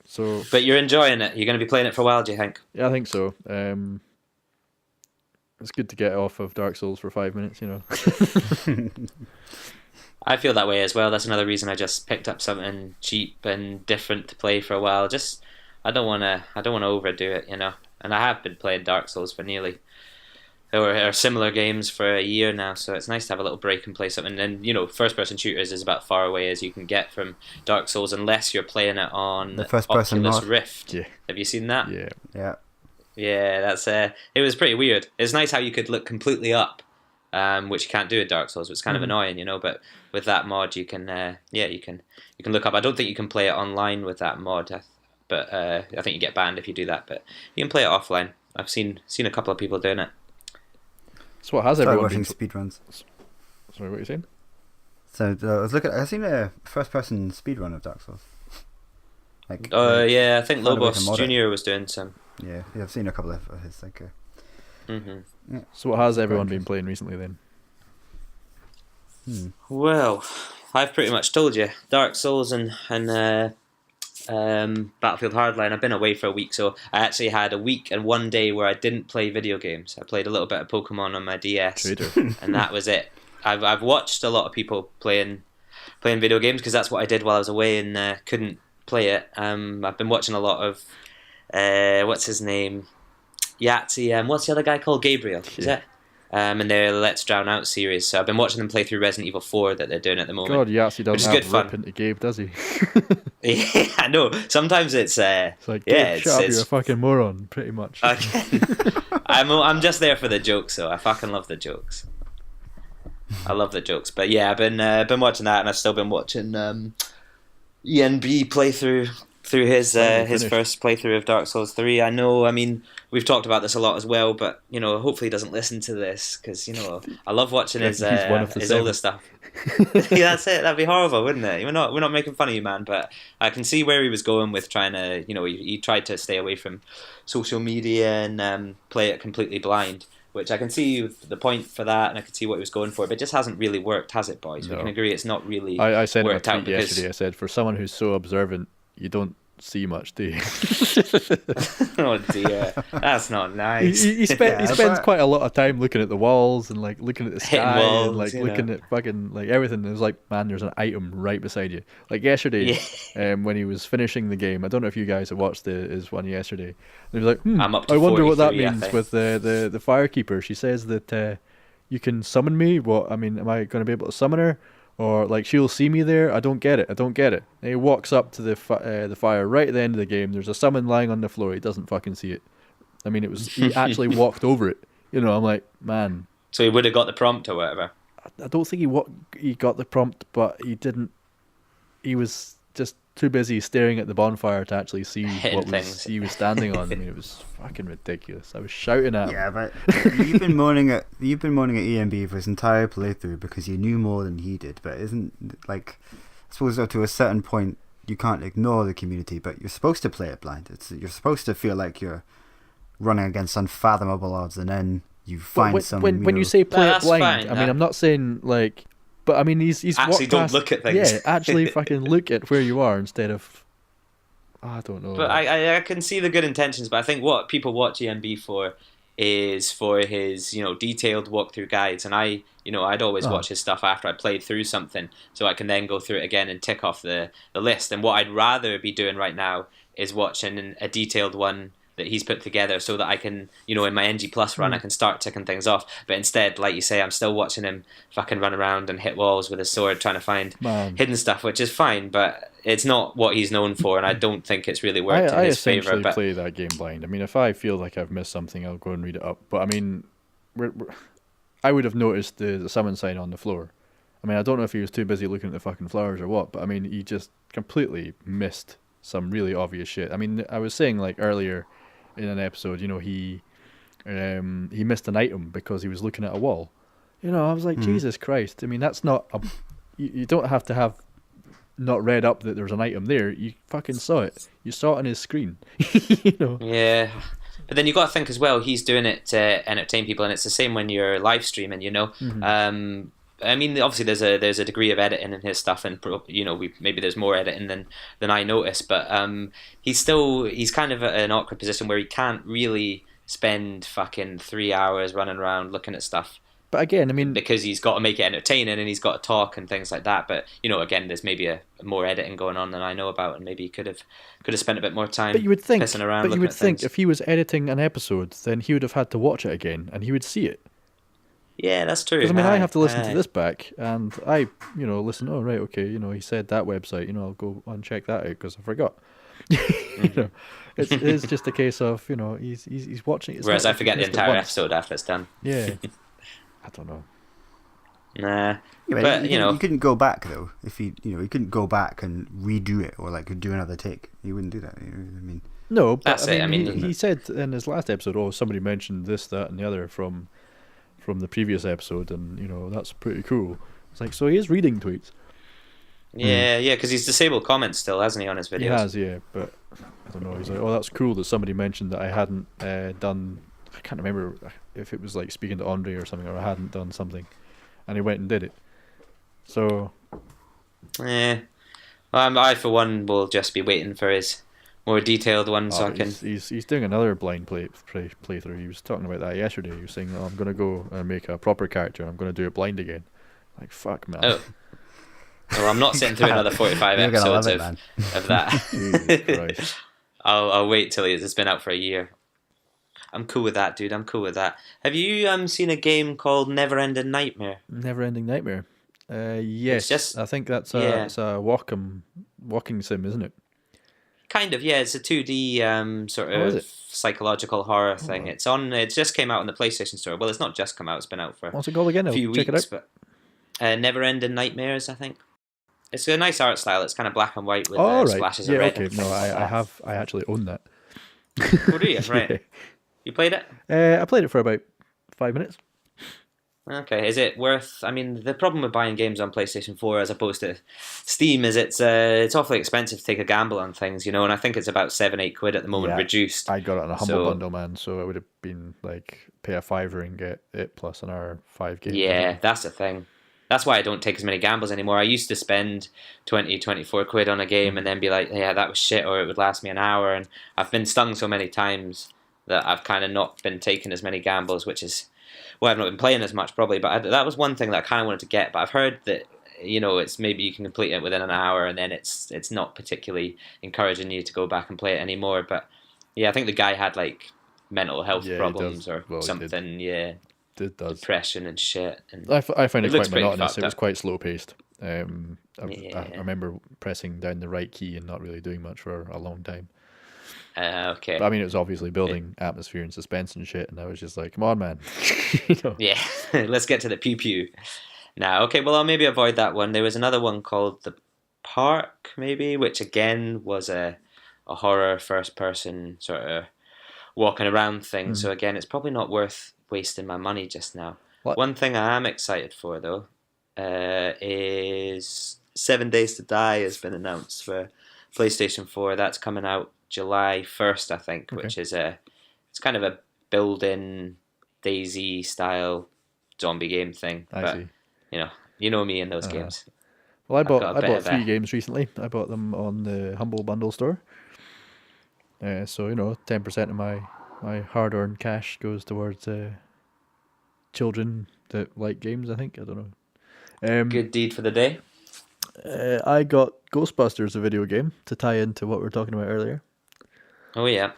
So, but you're enjoying it. You're going to be playing it for a while, do you think? Yeah, I think so. It's good to get off of Dark Souls for 5 minutes, I feel that way as well. That's another reason I just picked up something cheap and different to play for a while. Just I don't want to overdo it, And I have been playing Dark Souls for nearly or similar games for a year now, so it's nice to have a little break and play something. And first-person shooters is about far away as you can get from Dark Souls, unless you're playing it on the first-person Oculus Rift. Yeah. Have you seen that? Yeah. Yeah, that's it was pretty weird. It's nice how you could look completely up which you can't do in Dark Souls, which is kind of annoying, you know. But with that mod, you can you can look up. I don't think you can play it online with that mod, but I think you get banned if you do that. But you can play it offline. I've seen a couple of people doing it. So what has everyone been speedruns? Sorry, what are you saying? So I've seen a first-person speedrun of Dark Souls. Like, yeah, I think Lobos Junior was doing some. Yeah, I've seen a couple of his. Like, yeah. So what has everyone been playing recently then? Well, I've pretty much told you Dark Souls and Battlefield Hardline. I've been away for a week, so I actually had a week and one day where I didn't play video games. I played a little bit of Pokemon on my DS, and that was it. I've watched a lot of people playing video games because that's what I did while I was away and couldn't play it. I've been watching a lot of what's his name, Yahtzee. What's the other guy called? Gabriel, is it? And their Let's Drown Out series. So I've been watching them play through Resident Evil 4 that they're doing at the moment. God, Yahtzee doesn't have rip into Gabe, does he? Yeah, I know. Sometimes it's like, Gabe, shut up, you're a fucking moron, pretty much. Okay. I'm just there for the jokes, so I fucking love the jokes. I love the jokes, but yeah, I've been watching that, and I've still been watching ENB play through his first playthrough of Dark Souls 3. I know, I mean, we've talked about this a lot as well, but you know, hopefully he doesn't listen to this because you know I love watching his older stuff. Yeah, that's it. That'd be horrible, wouldn't it? We're not making fun of you, man, but I can see where he was going with trying to, you know, he tried to stay away from social media and play it completely blind. Which I can see the point for that, and I can see what he was going for, but it just hasn't really worked, has it, boys? No. We can agree it's not really. I sent him a tweet yesterday. I said, for someone who's so observant, you don't see much, do you? Oh dear, that's not nice. He spends quite a lot of time looking at the walls and like looking at the sky walls, and like looking at fucking like everything. There's like, man, there's an item right beside you. Like yesterday, when he was finishing the game, I don't know if you guys have watched his one yesterday. And he was like, I wonder what that means with the firekeeper. She says that you can summon me. What I mean, am I going to be able to summon her? Or like she'll see me there. I don't get it. And he walks up to the fire right at the end of the game. There's a summon lying on the floor. He doesn't fucking see it. I mean, he actually walked over it. You know, I'm like, man. So he would have got the prompt or whatever. I don't think he got the prompt, but he didn't. He was just too busy staring at the bonfire to actually see what he was standing on. I mean, it was fucking ridiculous. I was shouting at him. Yeah, but you've been moaning at EMB for his entire playthrough because you knew more than he did. But isn't, like, I suppose to a certain point you can't ignore the community, but you're supposed to play it blind. You're supposed to feel like you're running against unfathomable odds, and then you find when you say play it blind, I mean, I'm not saying like. But I mean, he's actually don't look at things. Yeah, actually fucking look at where you are instead of. I don't know. But I can see the good intentions, but I think what people watch EMB for is for his, you know, detailed walkthrough guides, and I'd always watch his stuff after I played through something, so I can then go through it again and tick off the list. And what I'd rather be doing right now is watching a detailed one that he's put together so that I can, you know, in my NG Plus run, I can start ticking things off. But instead, like you say, I'm still watching him fucking run around and hit walls with his sword trying to find hidden stuff, which is fine, but it's not what he's known for, and I don't think it's really worked in his favour. I essentially play that game blind. I mean, if I feel like I've missed something, I'll go and read it up. But I mean, I would have noticed the summon sign on the floor. I mean, I don't know if he was too busy looking at the fucking flowers or what, but I mean, he just completely missed some really obvious shit. I mean, I was saying like earlier in an episode, you know, he missed an item because he was looking at a wall. You know, I was like, Jesus Christ. I mean, that's not you don't have to have not read up that there's an item there. You fucking saw it. You saw it on his screen. You know. Yeah. But then you got to think as well, he's doing it to entertain people, and it's the same when you're live streaming, you know. I mean, obviously there's a degree of editing in his stuff, and you know, maybe there's more editing than I notice, but he's kind of at an awkward position where he can't really spend fucking 3 hours running around looking at stuff. But again, I mean, because he's got to make it entertaining and he's got to talk and things like that. But you know, again, there's maybe a more editing going on than I know about, and maybe he could have spent a bit more time. But you would think, pissing around. But you would think if he was editing an episode, then he would have had to watch it again, and he would see it. Yeah, that's true. Because I mean, I have to listen to this back, and I, you know, listen. Oh, right, okay. You know, he said that website. You know, I'll go and check that out because I forgot. You know, it's just a case of, you know, he's watching. Whereas I forget the entire episode after it's done. Yeah, I don't know. Nah. Yeah, but But, you couldn't go back though. If you couldn't go back and redo it or like do another take. You wouldn't do that. I mean, No, but that's it. I mean, he said in his last episode, oh, somebody mentioned this, that, and the other from the previous episode, and that's pretty cool. It's like, so he is reading tweets. Yeah, because he's disabled comments still, hasn't he, on his videos? He has, yeah, but I don't know. He's like, oh, that's cool that somebody mentioned that I hadn't done. I can't remember if it was like speaking to Andre or something, or I hadn't done something, and he went and did it. So, yeah, I for one will just be waiting for his more detailed one, so I can. He's doing another blind playthrough. He was talking about that yesterday. He was saying, "Oh, I'm gonna go and make a proper character. I'm gonna do it blind again." Like, fuck, man. Oh. Well, I'm not sitting through another 45 episodes of that. Jesus Christ. I'll wait till it's been out for a year. I'm cool with that, dude. I'm cool with that. Have you seen a game called Never-Ending Nightmare? Never-Ending Nightmare. Yes, I think that's it's a walking sim, isn't it? Kind of, yeah. It's a 2D sort of psychological horror thing. It just came out on the PlayStation Store. Well, it's not just come out. It's been out for What's it called again? a few check weeks. It out. But Never-Ending Nightmares, I think. It's a nice art style. It's kind of black and white with splashes of red. Okay. No, I actually own that. Oh, do you? Right. Yeah. You played it? I played it for about 5 minutes. Okay, is it worth? I mean, the problem with buying games on PlayStation 4 as opposed to Steam is it's awfully expensive to take a gamble on things, and I think it's about £7-8 at the moment, reduced. I got it on a humble bundle, man, so it would have been like pay a £5 and get it plus an hour 5 games. Yeah, that's the thing. That's why I don't take as many gambles anymore. I used to spend 24 quid on a game and then be like, yeah, that was shit, or it would last me an hour, and I've been stung so many times that I've kind of not been taking as many gambles, which is, well, I've not been playing as much probably, but that was one thing that I kind of wanted to get, but I've heard that, it's maybe you can complete it within an hour and then it's not particularly encouraging you to go back and play it anymore, but yeah, I think the guy had like mental health problems or something, It does. Depression and shit. And I find it quite monotonous. It was up. quite slow paced. I remember pressing down the right key and not really doing much for a long time. Okay. But, I mean, it was obviously building atmosphere and suspense and shit, and I was just like, come on, man. Yeah, let's get to the pew-pew. Now, okay, well, I'll maybe avoid that one. There was another one called The Park, maybe, which again was a horror first-person sort of walking around thing. So again, it's probably not worth wasting my money just now. What? One thing I am excited for, though, is 7 Days to Die has been announced for PlayStation 4. That's coming out July 1st, I think, which is it's kind of a build-in DayZ style zombie game thing. I see. You know me in those games. Well, I bought 3 games recently. I bought them on the Humble Bundle store. So 10% of my hard-earned cash goes towards children that like games, I think. I don't know. Good deed for the day. I got Ghostbusters, a video game, to tie into what we were talking about earlier. Oh, yeah.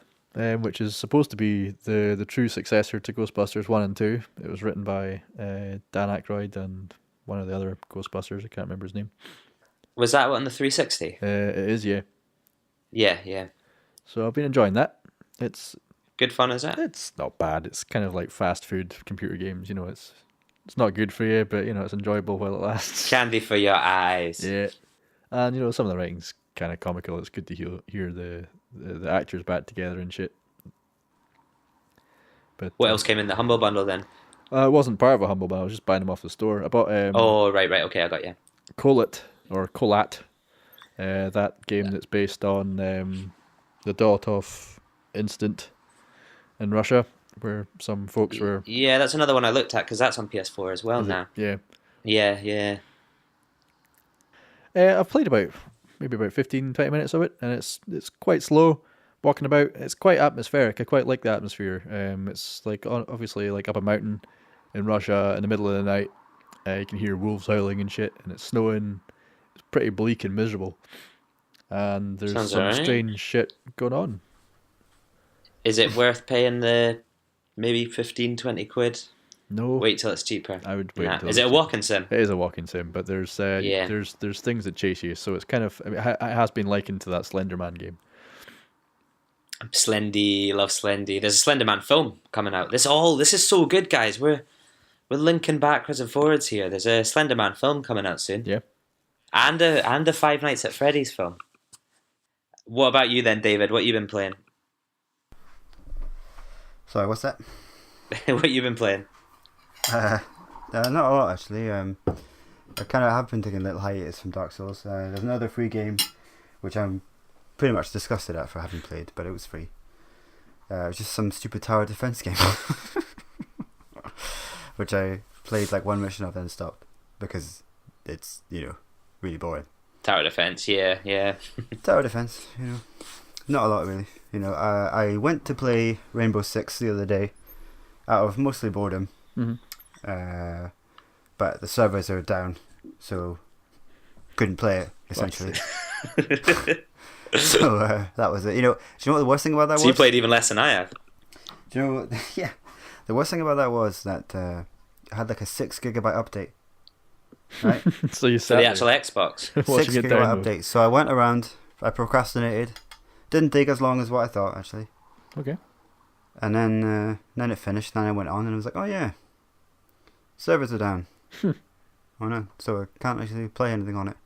Which is supposed to be the true successor to Ghostbusters 1 and 2. It was written by Dan Aykroyd and one of the other Ghostbusters. I can't remember his name. Was that on the 360? It is, yeah. Yeah. So I've been enjoying that. It's good fun, is it? It's not bad. It's kind of like fast food computer games. It's not good for you, but it's enjoyable while it lasts. Candy for your eyes. Yeah, and some of the writing's kind of comical. It's good to hear the actors back together and shit. But what else came in the Humble Bundle then? It wasn't part of a Humble Bundle. I was just buying them off the store. I bought right. Okay, I got you. Kolat. That game that's based on the Dolotov incident in Russia, where some folks were... Yeah, that's another one I looked at, because that's on PS4 as well now. Yeah. Yeah. I've played about 15, 20 minutes of it, and it's quite slow, walking about. It's quite atmospheric. I quite like the atmosphere. It's like obviously like up a mountain in Russia in the middle of the night. You can hear wolves howling and shit, and it's snowing. It's pretty bleak and miserable. And there's some strange shit going on. Is it worth paying the maybe 15, 20 quid? No. Wait till it's cheaper. I would wait. Is it a walking sim? It is a walking sim, but there's things that chase you, so it's kind of... it has been likened to that Slenderman game. Slendy, love Slendy. There's a Slenderman film coming out. This is so good, guys. We're We're linking backwards and forwards here. There's a Slenderman film coming out soon. Yeah. And a Five Nights at Freddy's film. What about you then, David? What you been playing? Sorry, what's that? What you been playing? Not a lot actually. I kind of have been taking a little hiatus from Dark Souls. There's another free game, which I'm pretty much disgusted at for having played, but it was free. It was just some stupid tower defense game, which I played like one mission of then stopped because it's really boring. Tower defense, yeah. Tower defense, not a lot really. I went to play Rainbow Six the other day, out of mostly boredom. Mm-hmm. But the servers are down, so couldn't play it essentially. So that was it. Do you know what the worst thing about that was? So you played even less than I have. Do you know what? Yeah, the worst thing about that was that it had like a 6 gigabyte update. Right. So you For sat the there actual Xbox. 6 watching it gigabyte download. update. So I went around. I procrastinated. Didn't take as long as what I thought actually. Okay. And then it finished. Then I went on and I was like, oh yeah, servers are down. Oh no, so I can't actually play anything on it.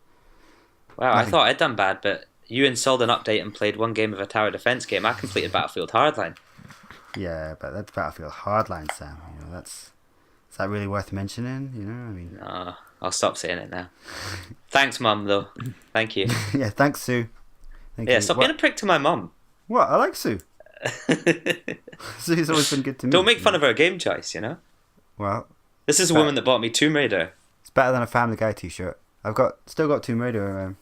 Wow, Nothing. I thought I'd done bad, but you installed an update and played one game of a tower defense game. I completed Battlefield Hardline. Yeah, but that's Battlefield Hardline, Sam. Is that really worth mentioning? No, I'll stop saying it now. Thanks, Mum, though. Thank you. Yeah, thanks, Sue. Thank Yeah, you. stop What? being a prick to my mum. What? I like Sue. Sue's always been good to me. Don't make fun of her game choice, Well, This is a woman that bought me Tomb Raider. it's better than a Family Guy t-shirt. I've still got Tomb Raider,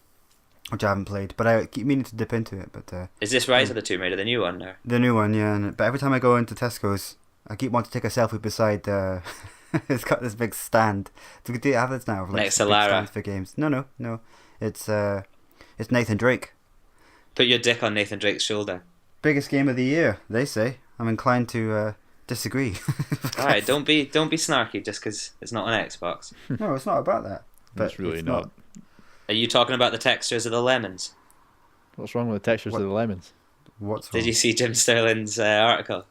which I haven't played, but I keep meaning to dip into it. But Is this Rise of the Tomb Raider, the new one? Or? the new one, yeah. But every time I go into Tesco's, I keep wanting to take a selfie beside. It's got this big stand. Do you have this now? Next to big Lara. stands for games. No. It's Nathan Drake. Put your dick on Nathan Drake's shoulder. Biggest game of the year, they say. I'm inclined to disagree. Alright, don't be snarky just because it's not on Xbox. No, it's not about that. But It's really it's not. Are you talking about the textures of the lemons? What's wrong with the textures of the lemons? What's wrong? Did you see Jim Sterling's article?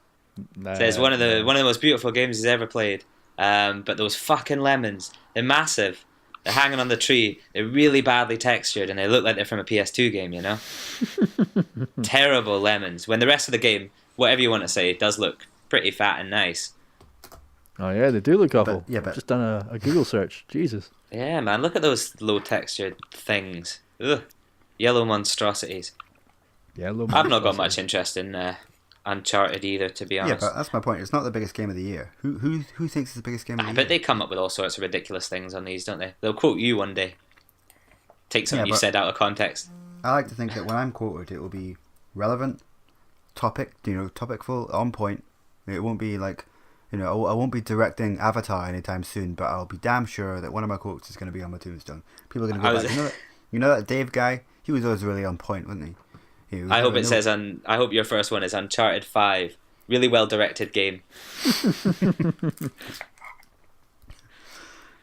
Nah, It says one of the most beautiful games he's ever played. But those fucking lemons, they're massive. They're hanging on the tree. They're really badly textured, and they look like they're from a PS2 game. Terrible lemons. When the rest of the game, whatever you want to say, does look pretty fat and nice. Oh yeah, they do look awful. yeah, but- I've just done a Google search. Jesus. Yeah, man, look at those low textured things. Ugh, yellow monstrosities. Yeah, I've not got much interest in Uncharted either, to be Yeah, honest. but that's my point. It's not the biggest game of the year. Who thinks it's the biggest game of the I year? bet they come up with all sorts of ridiculous things on these, don't they? They'll quote you one day. Take something Yeah, you but- said out of context. I like to think that when I'm quoted, it will be relevant, topicful, on point. It won't be like, I won't be directing Avatar anytime soon, but I'll be damn sure that one of my quotes is going to be on my tombstone. People are going to go back. You know that Dave guy? He was always really on point, wasn't he? I hope it says I hope your first one is Uncharted 5. Really well directed game.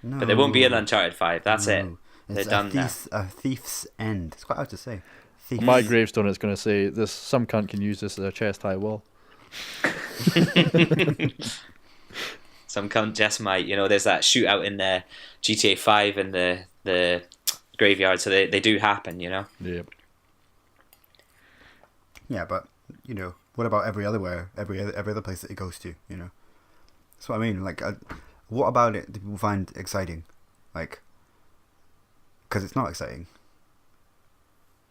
No. But there won't be an Uncharted 5. That's it. They're It's done now. a thief's end. It's quite hard to say. Thief. On my gravestone, it's going to say this. Some cunt can use this as a chest high wall. Some cunt just might. There's that shootout in the GTA 5 in the graveyard, so they do happen. Yeah. Yeah, but what about every other place that he goes to? That's what I mean. Like, what about it do people find exciting? Like, because it's not exciting.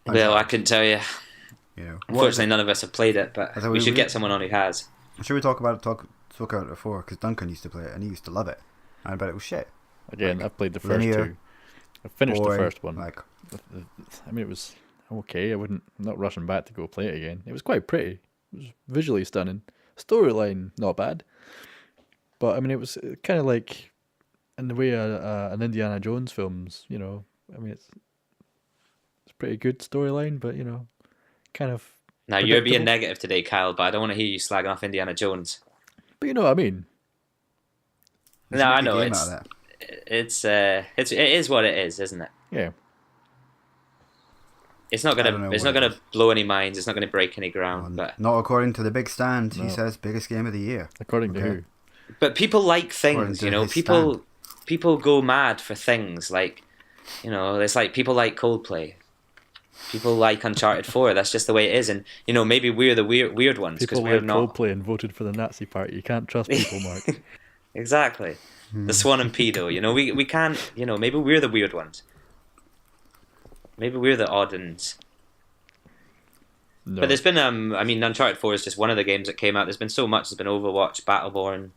Well, I couldn't tell you. Unfortunately, none of us have played it, but we should get someone on who has. Should we talk about it before? Because Duncan used to play it and he used to love it. And I bet it was shit. Again, Like, I've played the first linear, two. I finished the boring, first one. Like, I mean, it was okay. I'm not rushing back to go play it again. It was quite pretty. It was visually stunning. Storyline, not bad. But I mean, it was kind of like in the way an Indiana Jones films. I mean, it's pretty good storyline, but kind of. Now you're being predictable. negative today, Kyle, but I don't want to hear you slagging off Indiana Jones. But you know what I mean. you No, should I make a know game out of that. it is what it is, isn't it? Yeah. It's not I don't know gonna what it is. blow any minds. It's not gonna break any ground. But Not according to the big stand. He No. says biggest game of the year. According to Okay. who? But people like things, According to his People go mad for things like, it's like people like Coldplay. People like Uncharted 4. That's just the way it is. And, maybe we're the weird ones because People we're like not. Coldplay and voted for the Nazi party. You can't trust people, Mark. Exactly. The Swan and Pedo. We can't. Maybe we're the weird ones. Maybe we're the odd uns. No. But there's been Uncharted 4 is just one of the games that came out. There's been so much. There's been Overwatch, Battleborn,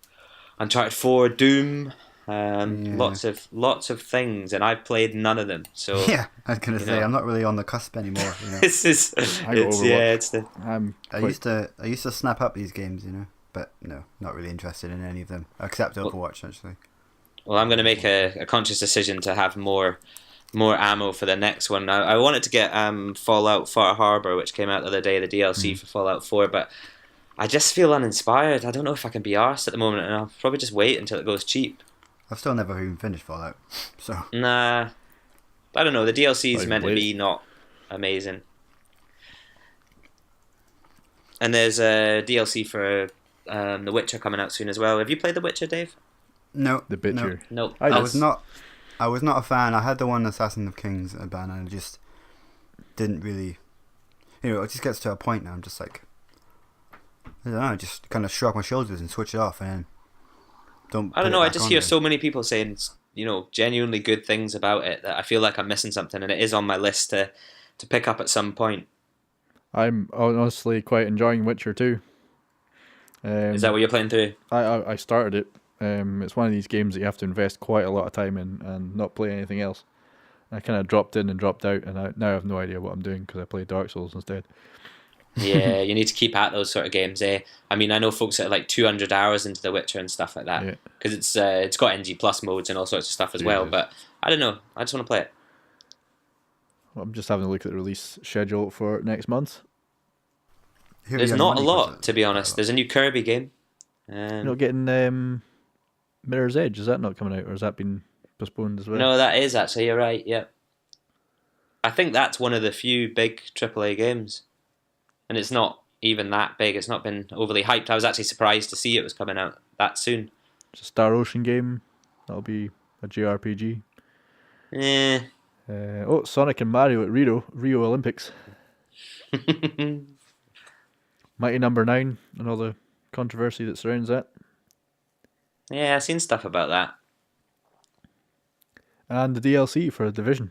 Uncharted 4, Doom, lots of things, and I've played none of them. So yeah, I was gonna say I'm not really on the cusp anymore. This is I got Overwatch. I used to snap up these games, but no, not really interested in any of them except Overwatch actually. Well, I'm going to make a conscious decision to have more ammo for the next one. I wanted to get Fallout Far Harbor, which came out the other day, the DLC for Fallout 4, but I just feel uninspired. I don't know if I can be arsed at the moment, and I'll probably just wait until it goes cheap. I've still never even finished Fallout, so... Nah. I don't know, the DLC is meant to be not amazing. And there's a DLC for The Witcher coming out soon as well. Have you played The Witcher, Dave? No. The Witcher. No. I was not a fan. I had the one Assassin of Kings ban, and I just didn't really... it just gets to a point now, I'm just like... I don't know, just kind of shrug my shoulders and switch it off, and then I don't know, I just hear so many people saying, genuinely good things about it that I feel like I'm missing something, and it is on my list to pick up at some point. I'm honestly quite enjoying Witcher 2. Is that what you're playing through? I started it. It's one of these games that you have to invest quite a lot of time in and not play anything else. I kind of dropped in and dropped out, and now I have no idea what I'm doing because I play Dark Souls instead. Yeah, you need to keep at those sort of games, eh? I mean, I know folks that are like 200 hours into The Witcher and stuff like that, because it's got NG Plus modes and all sorts of stuff as well. But I don't know, I just want to play it. Well, I'm just having a look at the release schedule for next month. There's not a lot, to be honest. There's a new Kirby game. You're not getting Mirror's Edge, is that not coming out, or has that been postponed as well? No, that is actually, you're right, yeah. I think that's one of the few big AAA games. And it's not even that big. It's not been overly hyped. I was actually surprised to see it was coming out that soon. It's a Star Ocean game. That'll be a JRPG. Sonic and Mario at Rio Olympics. Mighty Number 9 and all the controversy that surrounds that. Yeah, I've seen stuff about that. And the DLC for Division.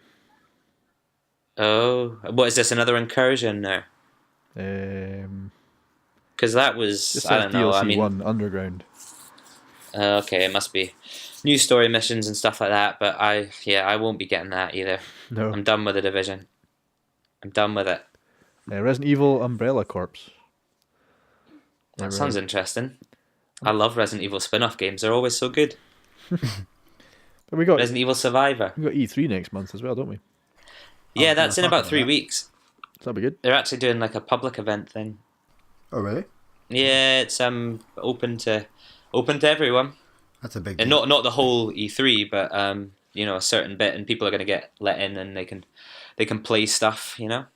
Oh, what is this? Another incursion now? Because that was, I don't know. DLC I mean, 1 Underground. Okay, it must be new story missions and stuff like that. But I won't be getting that either. No, I'm done with the Division. I'm done with it. Resident Evil Umbrella Corps. That sounds interesting. I love Resident Evil spin-off games. They're always so good. But we got Resident Evil Survivor. We got E3 next month as well, don't we? Yeah, that's in about 3 weeks. That'll be good. They're actually doing like a public event thing. Oh really? Yeah, it's open to everyone. That's a big and deal. not the whole E3, but a certain bit, and people are going to get let in, and they can play stuff. I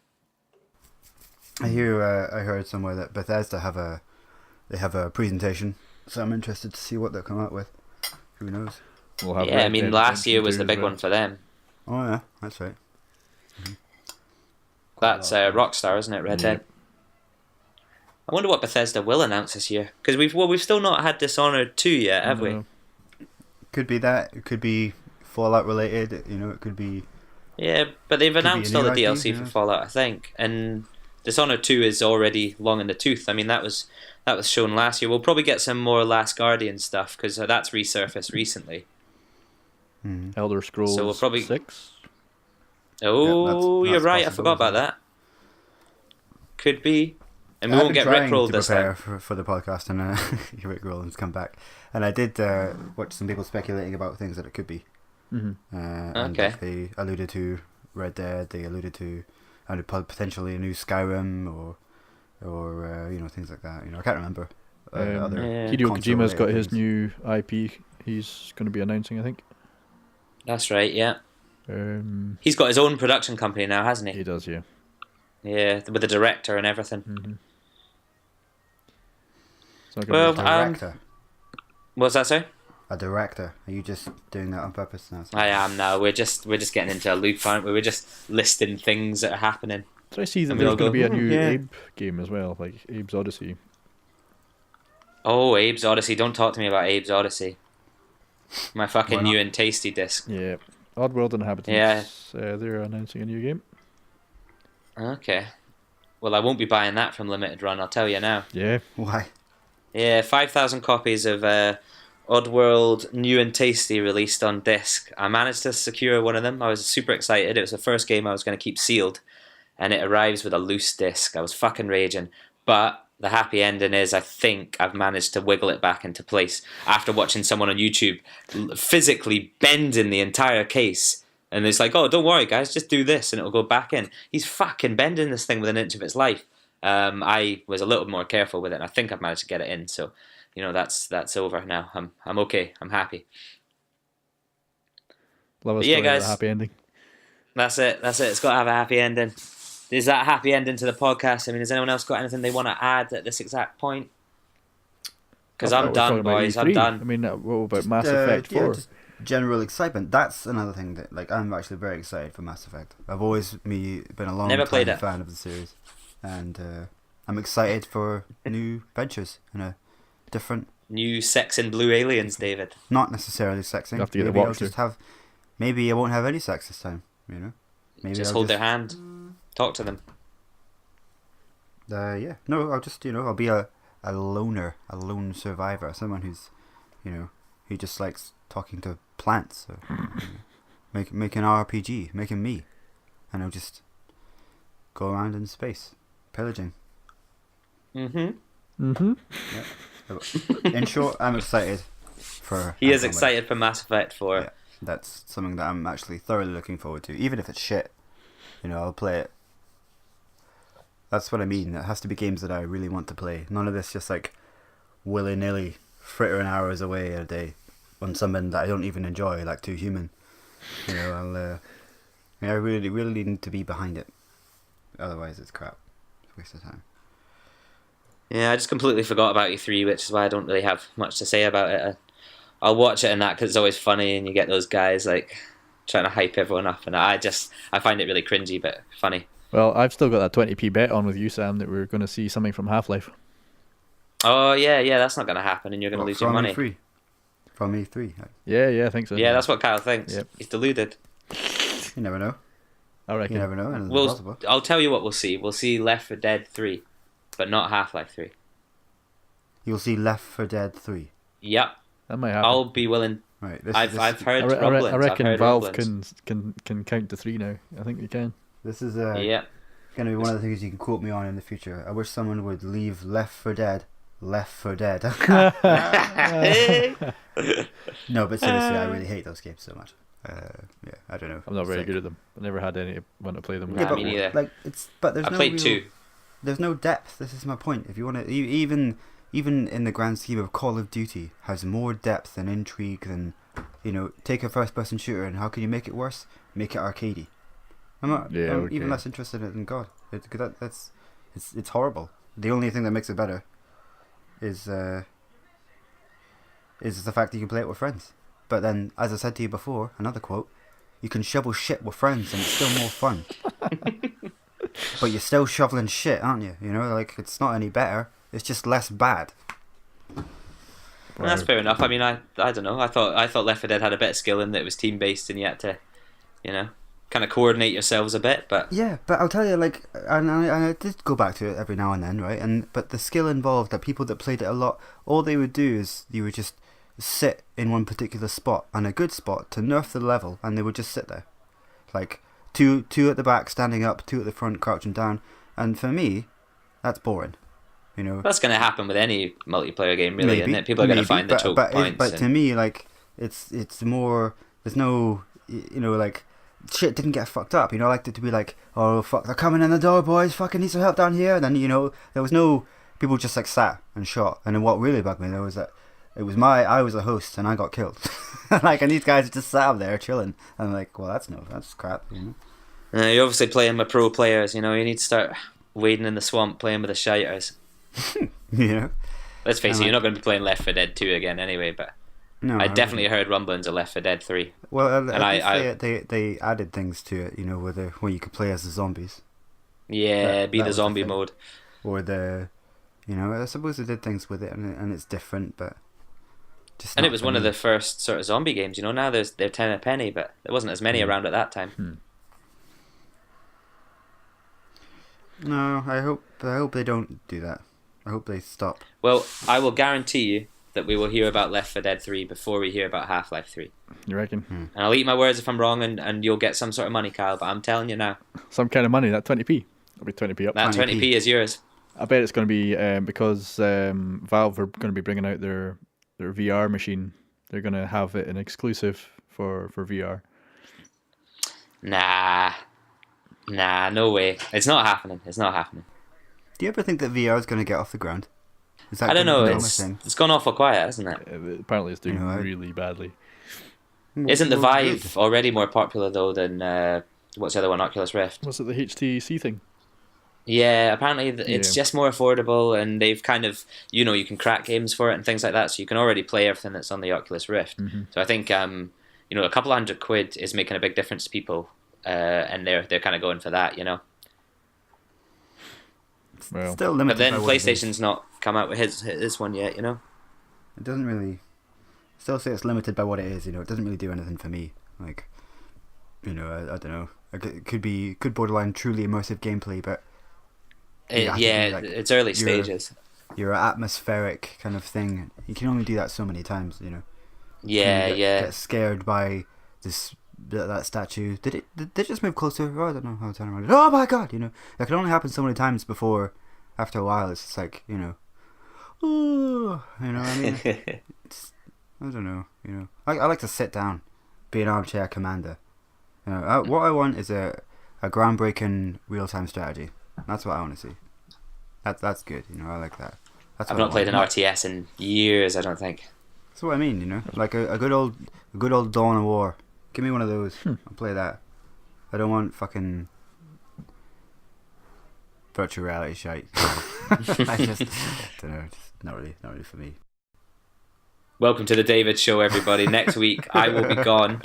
heard somewhere that Bethesda have a presentation, so I'm interested to see what they'll come out with. Who knows? We'll have I mean, last year was the big one for them. Oh yeah, that's right. That's Rockstar, isn't it? Red Dead. I wonder what Bethesda will announce this year, because we've still not had Dishonored 2 yet, have we? Could be that. It could be Fallout related. It could be. Yeah, but they've announced all the new DLC IP, for Fallout, I think, and Dishonored 2 is already long in the tooth. I mean, that was shown last year. We'll probably get some more Last Guardian stuff because that's resurfaced recently. Elder Scrolls so we'll probably 6. Oh, that's you're right. I possible, forgot about that. Could be, and we I've won't been get trying rickrolled to this prepare time. for the podcast, and Rickroll's come back, and I did watch some people speculating about things that it could be. And Okay. they alluded to Red Dead. They alluded to potentially a new Skyrim or things like that. I can't remember. Other Hideo Kojima's got his things. new IP. He's going to be announcing, I think. That's right. Yeah, He's got his own production company now, hasn't he? He does, yeah. Yeah, with the director and everything. It's not gonna be Well, Director. What's that, sir? A director. Are you just doing that on purpose now? I am now. We're just getting into a loop, aren't we? We're just listing things that are happening. Did I see that And we there's all going to go, be a new yeah. Abe game as well, like Abe's Odyssey? Oh, Abe's Odyssey. Don't talk to me about Abe's Odyssey. My fucking new and tasty disc. Yeah. Oddworld Inhabitants. Yeah. They're announcing a new game. Okay. Well, I won't be buying that from Limited Run, I'll tell you now. Yeah. Why? Yeah, 5,000 copies of Oddworld New and Tasty released on disc. I managed to secure one of them. I was super excited. It was the first game I was going to keep sealed. And it arrives with a loose disc. I was fucking raging. But the happy ending is I think I've managed to wiggle it back into place after watching someone on YouTube physically bending the entire case. And it's like, oh, don't worry, guys, just do this and it'll go back in. He's fucking bending this thing with an inch of its life. I was a little more careful with it, and I think I've managed to get it in. So, that's over now. I'm okay. I'm happy. Love a But story yeah, with a guys, happy ending. That's it. It's got to have a happy ending. Is that a happy ending to the podcast? I mean, has anyone else got anything they want to add at this exact point? Because I'm done, boys. I'm done. I mean, what about Mass Effect 4? Just general excitement. That's another thing that, like, I'm actually very excited for Mass Effect. I've always been a long Never played time it. fan of the series, and I'm excited for new ventures and a different. New sex and blue aliens, David. Not necessarily sexing. You have to get the Maybe I'll walkthrough. just have. Maybe I won't have any sex this time. You know. Maybe Just I'll hold their hand. Talk to them. Yeah. No, I'll just I'll be a loner, a lone survivor, someone who's, who just likes talking to plants, or, make an RPG, making me, and I'll just go around in space, pillaging. Mm-hmm. Yeah. In short, I'm excited for. He is Andromeda. excited for Mass Effect 4. Yeah, that's something that I'm actually thoroughly looking forward to, even if it's shit. I'll play it. That's what I mean. It has to be games that I really want to play. None of this just like willy-nilly frittering hours away a day on something that I don't even enjoy, like Too Human. I really, really need to be behind it. Otherwise, it's crap. It's a waste of time. Yeah, I just completely forgot about E3, which is why I don't really have much to say about it. I'll watch it and that because it's always funny, and you get those guys like trying to hype everyone up, and I find it really cringy but funny. Well, I've still got that 20p bet on with you, Sam, that we're going to see something from Half-Life. Oh yeah, that's not going to happen, and you're going to lose your money. From E3. Yeah, I think so. Yeah, that's what Kyle thinks. Yep. He's deluded. You never know. I reckon. You never know. Anything's possible. I'll tell you what we'll see. We'll see Left 4 Dead 3, but not Half-Life 3. You'll see Left 4 Dead 3. Yep. That might happen. I'll be willing. Right. I've heard I rumblings. reckon I've heard Valve rumblings. can count to 3 now. I think they can. This is Yeah. going to be one of the things you can quote me on in the future. I wish someone would leave Left 4 Dead. Left 4 Dead. No, but seriously, I really hate those games so much. Yeah, I don't know. I'm not It's very like- good at them. I never had anyone to play them. Nah, Yeah, but me neither. like there's I no played real, 2. There's no depth. This is my point. If you want to, even in the grand scheme of Call of Duty, has more depth and intrigue than, take a first-person shooter and how can you make it worse? Make it arcadey. I'm even less interested in it than God. It's horrible. The only thing that makes it better is the fact that you can play it with friends. But then, as I said to you before, another quote, you can shovel shit with friends and it's still more fun. But you're still shoveling shit, aren't you? It's not any better. It's just less bad. Well, that's fair enough. I mean, I don't know. I thought Left 4 Dead had a bit of skill in that it was team based and you had to, kind of coordinate yourselves a bit. But yeah, but I'll tell you, and I did go back to it every now and then, right? But the skill involved, that people that played it a lot, all they would do is you would just sit in one particular spot, and a good spot to nerf the level, and they would just sit there, like two at the back standing up, 2 at the front crouching down, and for me, that's boring. That's going to happen with any multiplayer game, really, isn't it? People are going to find the choke points. But to me, it's more. There's no, shit didn't get fucked up. I liked it to be like, oh fuck, they're coming in the door, boys. Fucking need some help down here. And then there was no people just sat and shot. And then what really bugged me though was that it was I was a host and I got killed. And these guys just sat up there chilling. And I'm like, well, that's crap. You're obviously playing with pro players. You need to start wading in the swamp, playing with the shiters. Let's face And, it, you're like- not going to be playing Left 4 Dead 2 again anyway, but No, I I definitely wouldn't. heard rumblings of Left 4 Dead 3. Well, and they added things to it, you know, where you could play as the zombies, Yeah, That- be that the was the zombie thing. mode. or you know, I suppose they did things with it, and it's different, but just. And not it was for one of me. the first sort of zombie games, you know. Now they're 10 a penny, but there wasn't as many around at that time. No, I hope they don't do that. I hope they stop. Well, I will guarantee you that we will hear about Left 4 Dead 3 before we hear about Half-Life 3. You reckon? And I'll eat my words if I'm wrong, and you'll get some sort of money, Kyle, but I'm telling you now, Some kind of money. That 20p. It'll be 20p up. that 20p. 20p is yours. I bet it's going to be because Valve are going to be bringing out their VR machine. They're going to have it an exclusive for VR. Nah, no way. It's not happening. It's not happening. Do you ever think that VR is going to get off the ground? Is that I don't gonna know. become a It's thing? gone awful quiet, hasn't it? Apparently, it's doing You know, really badly. Isn't the Well, Vive good. already more popular though than what's the other one, Oculus Rift? Was it the HTC thing? Yeah, apparently it's Yeah. just more affordable, and they've kind of, you know, you can crack games for it and things like that, so you can already play everything that's on the Oculus Rift. So I think, you know, a couple £100 is making a big difference to people, and they're kind of going for that, you know. Well, Still But limited then by what it is. PlayStation's not come out with his one yet, you know. It doesn't really. Still say it's limited by what it is. You know, it doesn't really do anything for me. Like, you know, I don't know. Like, it could borderline truly immersive gameplay, but You have to Yeah, be, like, it's early you're- stages. you're an atmospheric kind of thing. You can only do that so many times. You know. Yeah, You yeah. Get scared by that statue. Did it just move closer? Oh, I don't know how to turn around. Oh my god! You know, that can only happen so many times before. After a while, it's just like, you know. Oh, you know what I mean? I don't know. You know, I like to sit down, be an armchair commander. You know, what I want is a groundbreaking real time strategy. That's what I want to see. That's good. You know, I like that. That's I've what I not played an want. RTS in years, I don't think. That's what I mean. You know, like a good old Dawn of War. Give me one of those. I'll play that. I don't want fucking virtual reality shite. I just don't know. Just not really for me. Welcome to the David Show, everybody. Next week, I will be gone.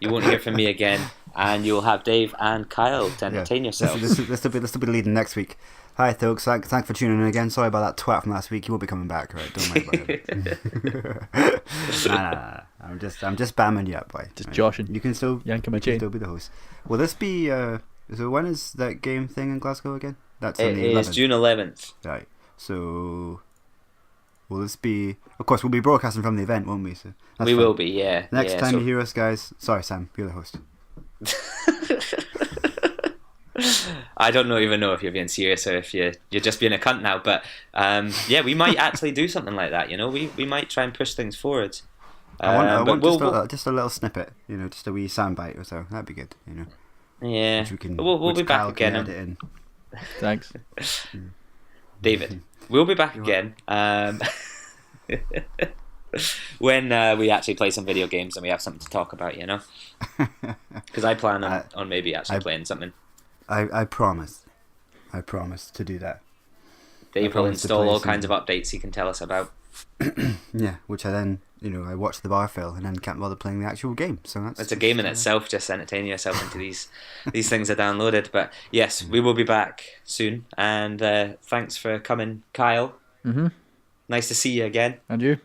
You won't hear from me again, and you'll have Dave and Kyle to entertain yourselves. This will be leading next week. Hi, folks. Thanks for tuning in again. Sorry about that twat from last week. He won't be coming back. Right? Don't worry about it. Nah. I'm just bamming you up, boy. Just Right? joshing. You can still Yanking my you can chain. still be the host. Will this be? So when is that game thing in Glasgow again? That's on It the is 11th. June 11th. Right. So will this be? Of course, we'll be broadcasting from the event, won't we? So that's We fine. will be, yeah. Next yeah, time so- you hear us, guys. Sorry, Sam. You're the host. I don't even know if you're being serious or if you're just being a cunt now, but yeah, we might actually do something like that. You know, we might try and push things forward. I want but just a little snippet. You know, just a wee soundbite or so. That'd be good. You know. yeah, Which we can. we'll which be back Kyle can again, edit in. Thanks. David. We'll be back again when we actually play some video games and we have something to talk about. You know, because I plan on maybe actually playing something. I promise. I promise to do that. Dave will promise to install play all kinds of some- updates he can tell us about. Yeah, which I then, you know, I watch the bar fill and then can't bother playing the actual game. So that's It's a game in itself, just entertaining yourself into these things are downloaded. But yes, we will be back soon. And thanks for coming, Kyle. Mm-hmm. Nice to see you again. And you?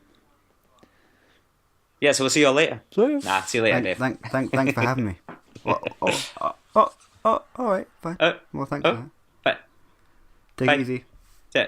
Yeah, so we'll see you all later. So, Nah, see you later, Dave. Thanks for having me. All right, fine. Oh, Well, thanks oh, for that. but Take bye. it easy. yeah.